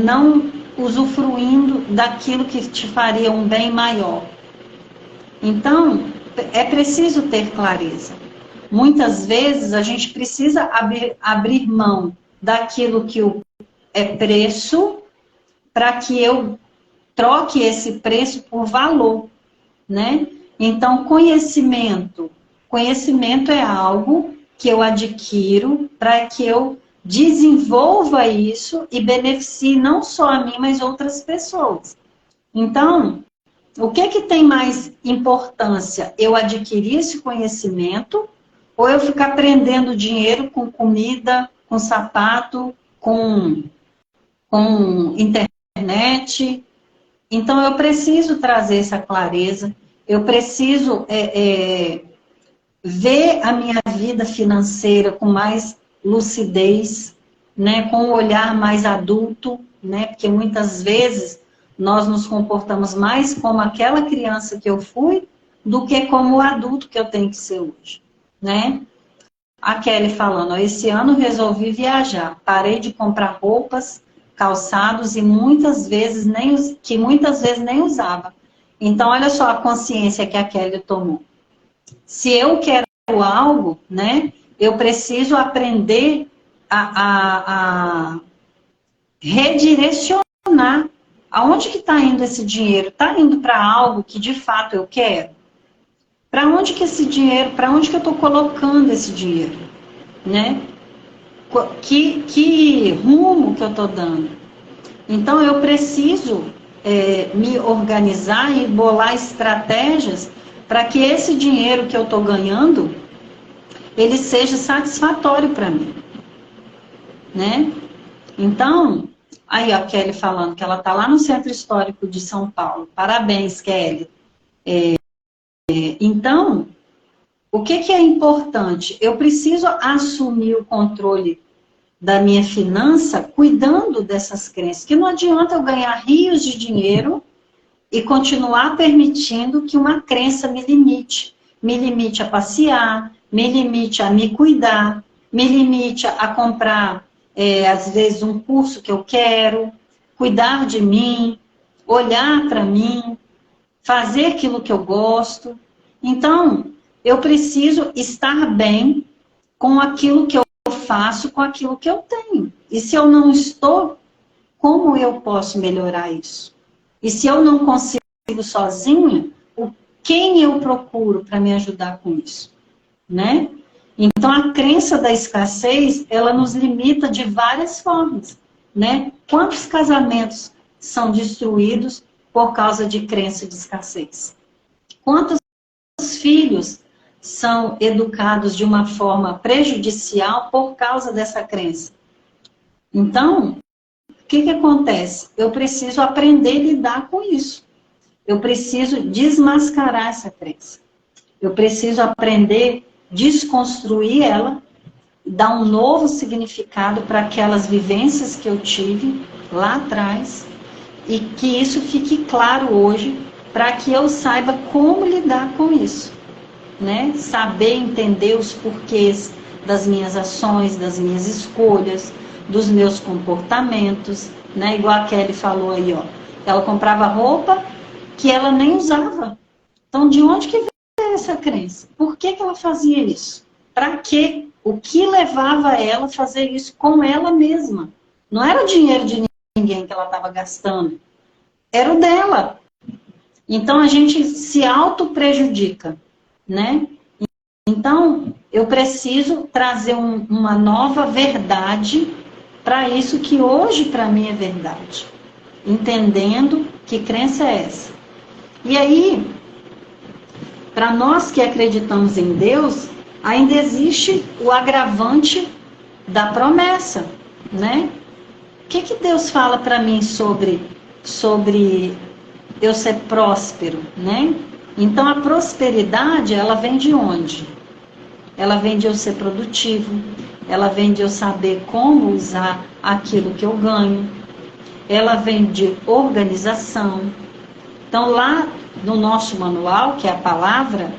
não usufruindo daquilo que te faria um bem maior? Então, é preciso ter clareza. Muitas vezes a gente precisa abrir mão daquilo que é preço para que eu troque esse preço por valor, né? Então, conhecimento é algo que eu adquiro para que eu desenvolva isso e beneficie não só a mim, mas outras pessoas. Então, o que tem mais importância? Eu adquirir esse conhecimento ou eu ficar prendendo dinheiro com comida, com sapato, com internet? Então, eu preciso trazer essa clareza, eu preciso ver a minha vida financeira com mais lucidez, né, com um olhar mais adulto, né, porque muitas vezes nós nos comportamos mais como aquela criança que eu fui do que como o adulto que eu tenho que ser hoje, né? A Kelly falando, esse ano resolvi viajar, parei de comprar roupas, calçados e muitas vezes nem usava. Então, olha só a consciência que a Kelly tomou. Se eu quero algo, né, eu preciso aprender a redirecionar. Aonde que está indo esse dinheiro? Está indo para algo que de fato eu quero? Para onde que eu estou colocando esse dinheiro? Né? Que rumo que eu estou dando? Então, eu preciso me organizar e bolar estratégias para que esse dinheiro que eu estou ganhando, ele seja satisfatório para mim. Né? Então, aí a Kelly falando que ela está lá no Centro Histórico de São Paulo. Parabéns, Kelly. Então, o que é importante? Eu preciso assumir o controle da minha finança cuidando dessas crenças. Que não adianta eu ganhar rios de dinheiro e continuar permitindo que uma crença me limite. Me limite a passear, me limite a me cuidar, me limite a comprar, às vezes, um curso que eu quero, cuidar de mim, olhar para mim, fazer aquilo que eu gosto. Então, eu preciso estar bem com aquilo que eu faço, com aquilo que eu tenho. E se eu não estou, como eu posso melhorar isso? E se eu não consigo sozinha, quem eu procuro para me ajudar com isso? Né? Então, a crença da escassez, ela nos limita de várias formas. Né? Quantos casamentos são destruídos por causa de crença de escassez? Quantos filhos são educados de uma forma prejudicial por causa dessa crença? Então, o que acontece? Eu preciso aprender a lidar com isso. Eu preciso desmascarar essa crença. Eu preciso aprender a desconstruir ela, dar um novo significado para aquelas vivências que eu tive lá atrás e que isso fique claro hoje para que eu saiba como lidar com isso. Né? Saber entender os porquês das minhas ações, das minhas escolhas, dos meus comportamentos, né? Igual a Kelly falou aí, ó. Ela comprava roupa que ela nem usava. Então, de onde que veio essa crença? Por que ela fazia isso? Para quê? O que levava ela a fazer isso com ela mesma? Não era o dinheiro de ninguém que ela estava gastando. Era o dela. Então, a gente se auto-prejudica. Né? Então, eu preciso trazer uma nova verdade para isso que hoje para mim é verdade. Entendendo que crença é essa. E aí, para nós que acreditamos em Deus, ainda existe o agravante da promessa, né? O que Deus fala para mim sobre eu ser próspero, né? Então, a prosperidade, ela vem de onde? Ela vem de eu ser produtivo, ela vem de eu saber como usar aquilo que eu ganho, ela vem de organização. Então, lá no nosso manual, que é a palavra,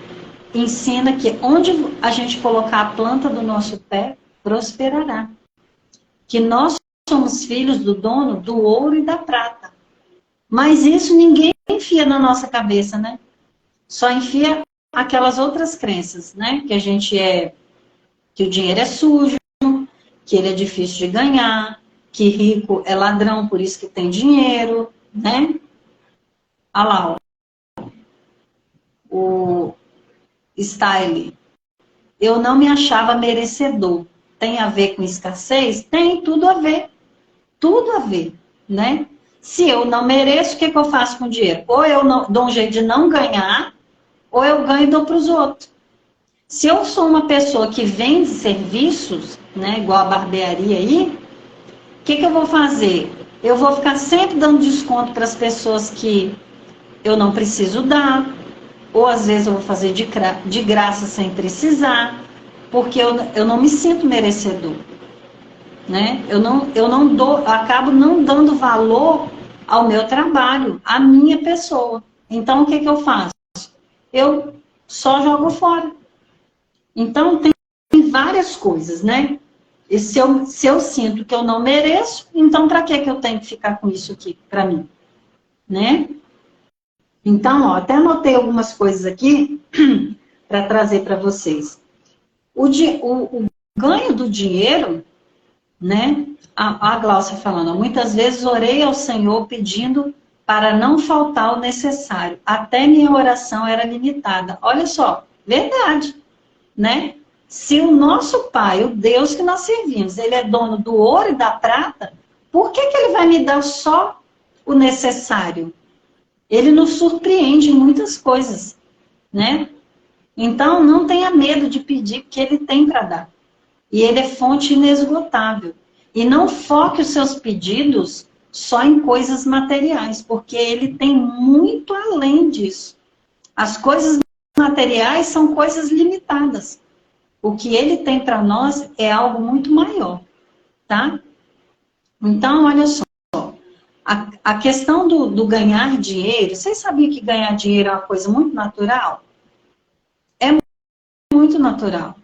ensina que onde a gente colocar a planta do nosso pé, prosperará. Que nós somos filhos do dono do ouro e da prata. Mas isso ninguém enfia na nossa cabeça, né? Só enfia aquelas outras crenças, né? Que a gente que o dinheiro é sujo, que ele é difícil de ganhar, que rico é ladrão, por isso que tem dinheiro, né? Olha lá, o Style. Eu não me achava merecedor. Tem a ver com escassez? Tem tudo a ver. Tudo a ver, né? Se eu não mereço, o que eu faço com o dinheiro? Ou eu dou um jeito de não ganhar, ou eu ganho e dou para os outros. Se eu sou uma pessoa que vende serviços, né, igual a barbearia aí, o que eu vou fazer? Eu vou ficar sempre dando desconto para as pessoas que eu não preciso dar, ou às vezes eu vou fazer de graça sem precisar, porque eu não me sinto merecedor. Né? Eu não dou, acabo não dando valor ao meu trabalho, à minha pessoa. Então, o que eu faço? Eu só jogo fora. Então, tem várias coisas, né? E se eu sinto que eu não mereço, então para que eu tenho que ficar com isso aqui para mim? Né? Então, ó, até anotei algumas coisas aqui para trazer para vocês. O ganho do dinheiro, né? A Gláucia falando, muitas vezes orei ao Senhor pedindo para não faltar o necessário. Até minha oração era limitada. Olha só, verdade, né? Se o nosso Pai, o Deus que nós servimos, ele é dono do ouro e da prata, por que ele vai me dar só o necessário? Ele nos surpreende em muitas coisas, né? Então, não tenha medo de pedir, porque ele tem para dar. E ele é fonte inesgotável. E não foque os seus pedidos só em coisas materiais, porque ele tem muito além disso. As coisas materiais são coisas limitadas. O que ele tem para nós é algo muito maior, tá? Então, olha só. A questão do ganhar dinheiro, vocês sabiam que ganhar dinheiro é uma coisa muito natural? É muito natural.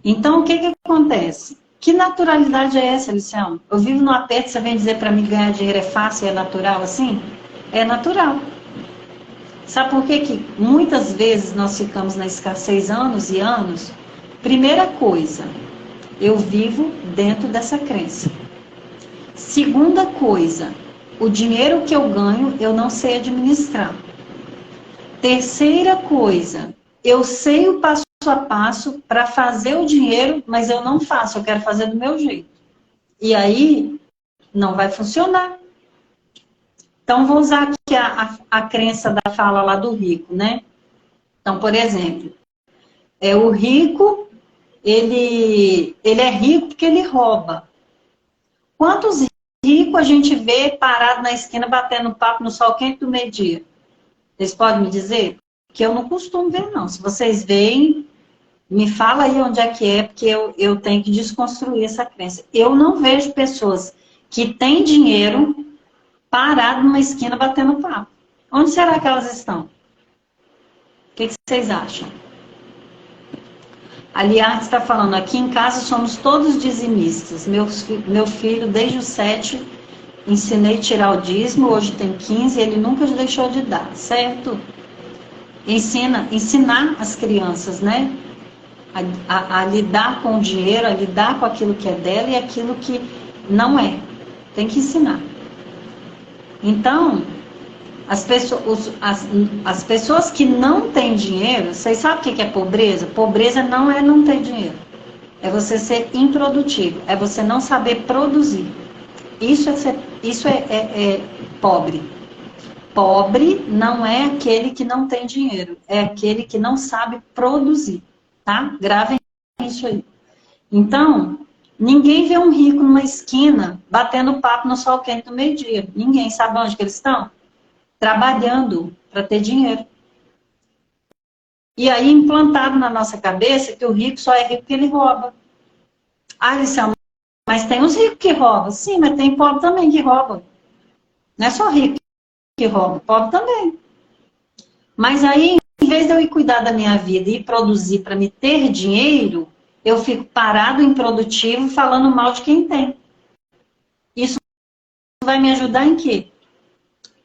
Então, o que acontece? Que naturalidade é essa, Luciano? Eu vivo no aperto, você vem dizer para mim que ganhar dinheiro é fácil, é natural assim? É natural. Sabe por que muitas vezes nós ficamos na escassez anos e anos? Primeira coisa, eu vivo dentro dessa crença. Segunda coisa, o dinheiro que eu ganho, eu não sei administrar. Terceira coisa, eu sei o passo a passo para fazer o dinheiro, mas eu não faço, eu quero fazer do meu jeito. E aí, não vai funcionar. Então, vou usar aqui a crença da fala lá do rico, né? Então, por exemplo, o rico, ele é rico porque ele rouba. Quantos ricos a gente vê parado na esquina batendo papo no sol quente do meio-dia? Vocês podem me dizer? Que eu não costumo ver, não. Se vocês veem, me fala aí onde é que porque eu tenho que desconstruir essa crença. Eu não vejo pessoas que têm dinheiro parado numa esquina batendo papo. Onde será que elas estão? O que vocês acham? A Liarte está falando, aqui em casa somos todos dizimistas. Meu filho, desde os 7, ensinei a tirar o dízimo, hoje tem 15, ele nunca deixou de dar, certo? Ensinar as crianças, né? A lidar com o dinheiro, a lidar com aquilo que é dela e aquilo que não é. Tem que ensinar. Então, as pessoas que não têm dinheiro, vocês sabem o que é pobreza? Pobreza não é não ter dinheiro. É você ser improdutivo. É você não saber produzir. Isso é pobre. Pobre não é aquele que não tem dinheiro. É aquele que não sabe produzir. Tá? Gravem isso aí. Então, ninguém vê um rico numa esquina batendo papo no sol quente do meio-dia. Ninguém sabe onde que eles estão? trabalhando para ter dinheiro. E aí implantado na nossa cabeça que o rico só é rico porque ele rouba. Ah, Alice, mas tem os ricos que roubam. Sim, mas tem pobre também que rouba. Não é só rico que rouba, pobre também. Mas aí, em vez de eu ir cuidar da minha vida e produzir para me ter dinheiro, eu fico parado, improdutivo, falando mal de quem tem. Isso vai me ajudar em quê?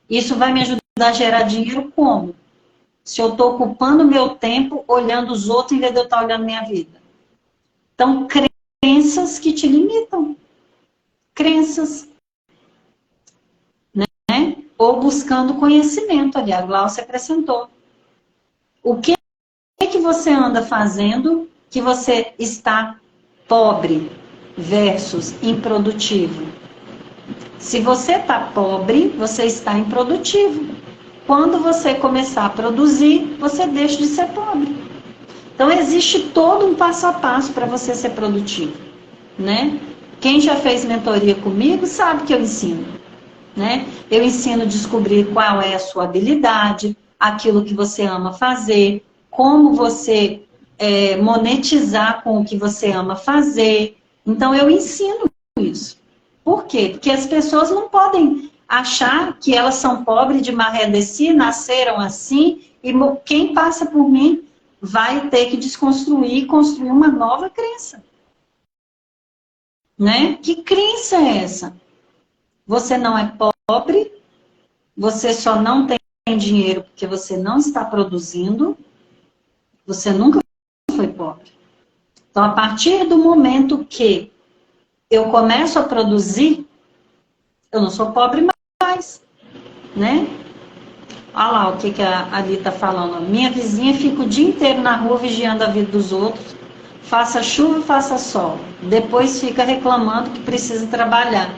Isso vai me ajudar a gerar dinheiro como? Se eu estou ocupando meu tempo olhando os outros em vez de eu estar olhando minha vida. Então, crenças que te limitam. Crenças. Né? Ou buscando conhecimento. Ali, a Glaucia acrescentou. O que você anda fazendo que você está pobre versus improdutivo? Se você está pobre, você está improdutivo. Quando você começar a produzir, você deixa de ser pobre. Então, existe todo um passo a passo para você ser produtivo, né? Quem já fez mentoria comigo sabe que eu ensino, né? Eu ensino a descobrir qual é a sua habilidade, aquilo que você ama fazer, como você monetizar com o que você ama fazer. Então, eu ensino isso. Por quê? Porque as pessoas não podem achar que elas são pobres de maré desci, nasceram assim, e quem passa por mim vai ter que desconstruir e construir uma nova crença. Né? Que crença é essa? Você não é pobre, você só não tem dinheiro porque você não está produzindo, você nunca foi pobre. Então, a partir do momento que eu começo a produzir, eu não sou pobre mais, né? Olha lá o que a Ali está falando. Minha vizinha fica o dia inteiro na rua vigiando a vida dos outros, faça chuva, faça sol. Depois fica reclamando que precisa trabalhar,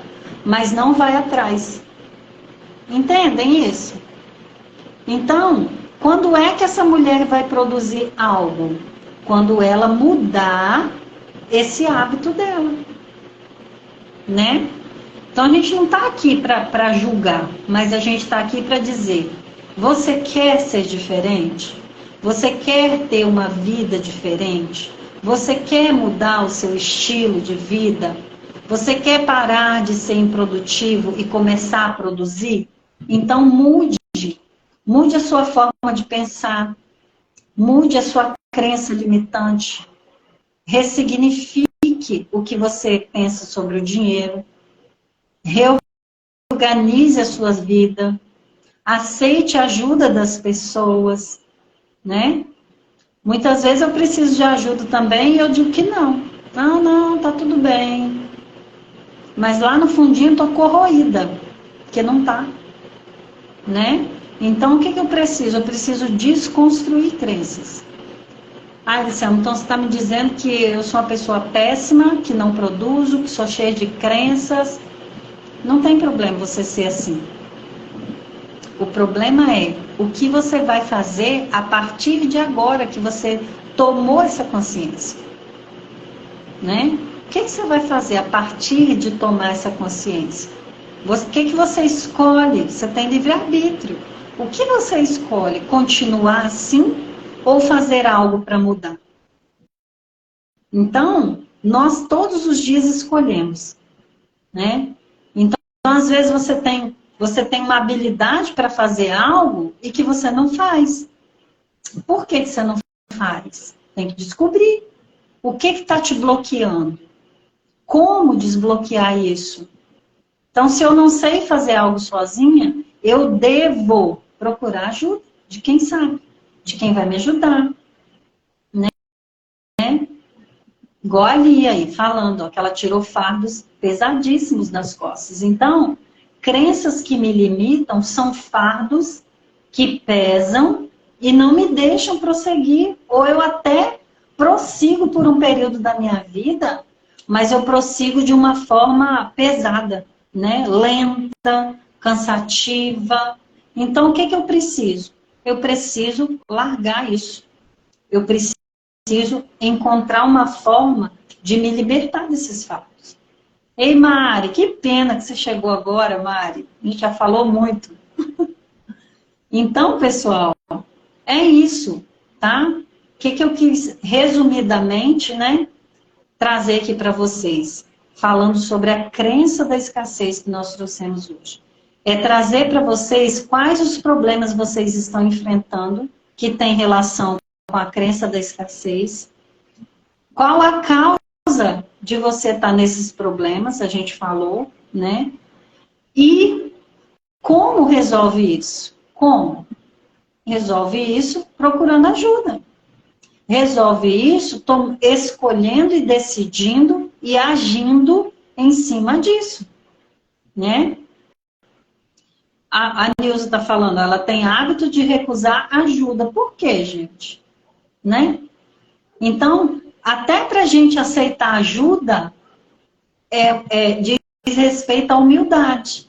mas não vai atrás. Entendem isso? Então, quando é que essa mulher vai produzir algo? Quando ela mudar esse hábito dela, né? Então, a gente não está aqui para julgar, mas a gente está aqui para dizer: você quer ser diferente? Você quer ter uma vida diferente? Você quer mudar o seu estilo de vida? Você quer parar de ser improdutivo e começar a produzir? Então, mude a sua forma de pensar, mude a sua crença limitante, ressignifique o que você pensa sobre o dinheiro, reorganize a sua vida, aceite a ajuda das pessoas, né? Muitas vezes eu preciso de ajuda também e eu digo que não. Não, tá tudo bem. Mas lá no fundinho eu tô corroída, porque não tá, né? Então, o que eu preciso? Eu preciso desconstruir crenças. Ah, Luciano, então você está me dizendo que eu sou uma pessoa péssima, que não produzo, que sou cheia de crenças. Não tem problema você ser assim. O problema é o que você vai fazer a partir de agora que você tomou essa consciência. Né? O que você vai fazer a partir de tomar essa consciência? O que você escolhe? Você tem livre-arbítrio. O que você escolhe? Continuar assim ou fazer algo para mudar? Então, nós todos os dias escolhemos, né? Então, às vezes você tem uma habilidade para fazer algo e que você não faz. Por que você não faz? Tem que descobrir. O que está te bloqueando? Como desbloquear isso? Então, se eu não sei fazer algo sozinha, eu devo procurar ajuda de quem sabe, de quem vai me ajudar. Né? Igual a Lia aí, falando, ó, que ela tirou fardos pesadíssimos das costas. Então, crenças que me limitam são fardos que pesam e não me deixam prosseguir. Ou eu até prossigo por um período da minha vida, mas eu prossigo de uma forma pesada, né? Lenta, cansativa. Então, o que eu preciso? Eu preciso largar isso. Eu preciso encontrar uma forma de me libertar desses fardos. Ei, Mari, que pena que você chegou agora, Mari. A gente já falou muito. Então, pessoal, é isso, tá? O que eu quis, resumidamente, né, trazer aqui para vocês, falando sobre a crença da escassez que nós trouxemos hoje. É trazer para vocês quais os problemas vocês estão enfrentando, que tem relação com a crença da escassez, qual a causa de você estar nesses problemas, a gente falou, né? E como resolve isso? Como? Resolve isso procurando ajuda. Resolve isso escolhendo e decidindo e agindo em cima disso, né? A Nilza está falando, ela tem hábito de recusar ajuda. Por quê, gente? Né? Então, até para a gente aceitar ajuda, diz respeito à humildade.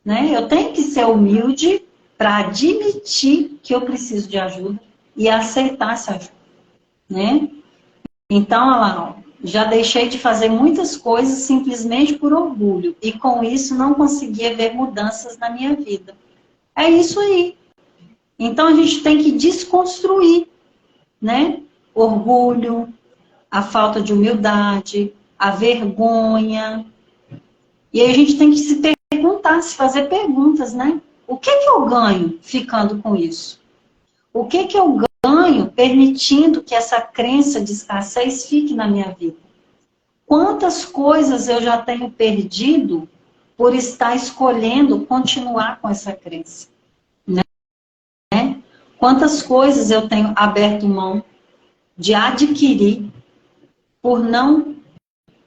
Né? Eu tenho que ser humilde para admitir que eu preciso de ajuda e aceitar essa ajuda. Né? Então, olha lá, já deixei de fazer muitas coisas simplesmente por orgulho. E com isso não conseguia ver mudanças na minha vida. É isso aí. Então, a gente tem que desconstruir, né? Orgulho, a falta de humildade, a vergonha. E aí a gente tem que se perguntar, se fazer perguntas, né? O que eu ganho ficando com isso? O que eu ganho permitindo que essa crença de escassez fique na minha vida? Quantas coisas eu já tenho perdido por estar escolhendo continuar com essa crença? Né? Quantas coisas eu tenho aberto mão de adquirir por não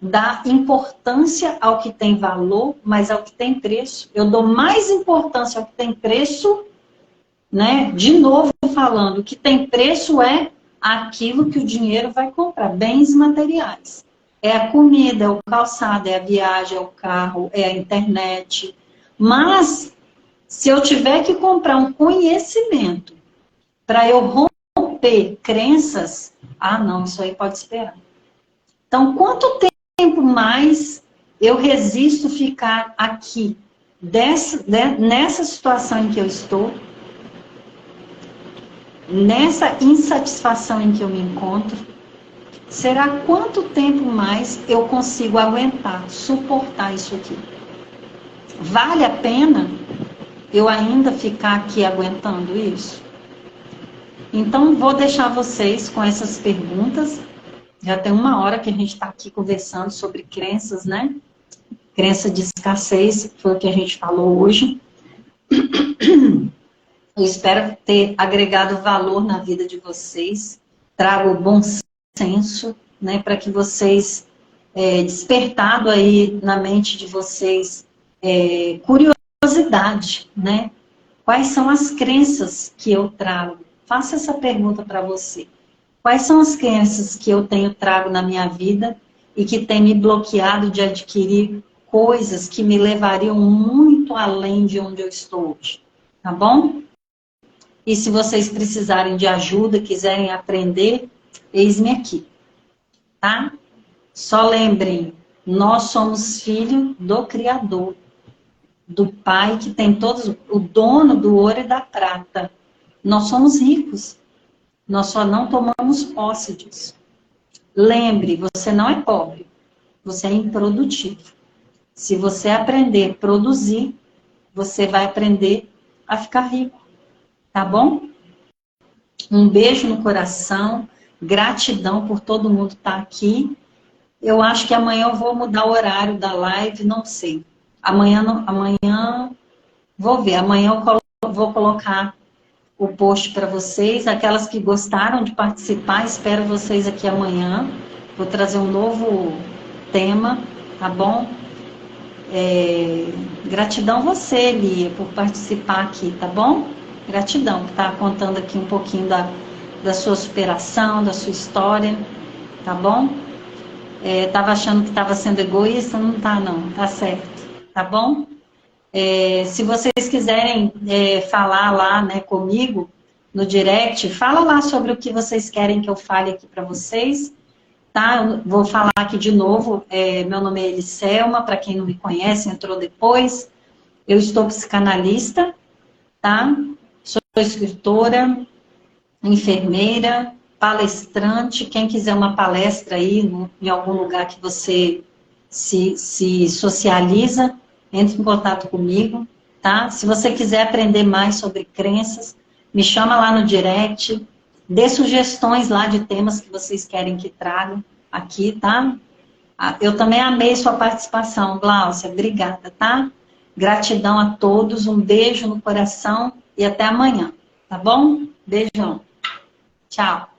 dar importância ao que tem valor, mas ao que tem preço. Eu dou mais importância ao que tem preço, né? De novo falando, o que tem preço é aquilo que o dinheiro vai comprar, bens materiais. É a comida, é o calçado, é a viagem, é o carro, é a internet. Mas, se eu tiver que comprar um conhecimento para eu romper crenças, não, isso aí pode esperar. Então, quanto tempo mais eu resisto ficar aqui, nessa situação em que eu estou, nessa insatisfação em que eu me encontro, será quanto tempo mais eu consigo aguentar, suportar isso aqui? Vale a pena eu ainda ficar aqui aguentando isso? Então, vou deixar vocês com essas perguntas. Já tem 1 hora que a gente está aqui conversando sobre crenças, né? Crença de escassez, que foi o que a gente falou hoje. Eu espero ter agregado valor na vida de vocês. Trago bom senso, né? Para que vocês, despertado aí na mente de vocês, curiosidade, né? Quais são as crenças que eu trago? Faça essa pergunta para você. Quais são as crenças que eu trago na minha vida e que tem me bloqueado de adquirir coisas que me levariam muito além de onde eu estou hoje? Tá bom? E se vocês precisarem de ajuda, quiserem aprender, eis-me aqui. Tá? Só lembrem, nós somos filhos do Criador, do Pai que tem todos, o dono do ouro e da prata. Nós somos ricos. Nós só não tomamos posse disso. Lembre, você não é pobre. Você é improdutivo. Se você aprender a produzir, você vai aprender a ficar rico. Tá bom? Um beijo no coração. Gratidão por todo mundo estar aqui. Eu acho que amanhã eu vou mudar o horário da live, não sei. Amanhã vou ver. Amanhã eu vou colocar o post para vocês. Aquelas que gostaram de participar, espero vocês aqui amanhã. Vou trazer um novo tema, tá bom? Gratidão você, Lia, por participar aqui, tá bom? Gratidão, por estar contando aqui um pouquinho da sua superação, da sua história, tá bom? Tava achando que estava sendo egoísta, não tá não, tá certo, tá bom? Se vocês quiserem falar lá, né, comigo, no direct, fala lá sobre o que vocês querem que eu fale aqui para vocês, tá? Eu vou falar aqui de novo, meu nome é Eliselma, para quem não me conhece, entrou depois, eu estou psicanalista, tá? Sou escritora, enfermeira, palestrante. Quem quiser uma palestra aí em algum lugar que você se socializa, entre em contato comigo, tá? Se você quiser aprender mais sobre crenças, me chama lá no direct, dê sugestões lá de temas que vocês querem que traga aqui, tá? Eu também amei sua participação, Gláucia. Obrigada, tá? Gratidão a todos, um beijo no coração e até amanhã, tá bom? Beijão. Tchau.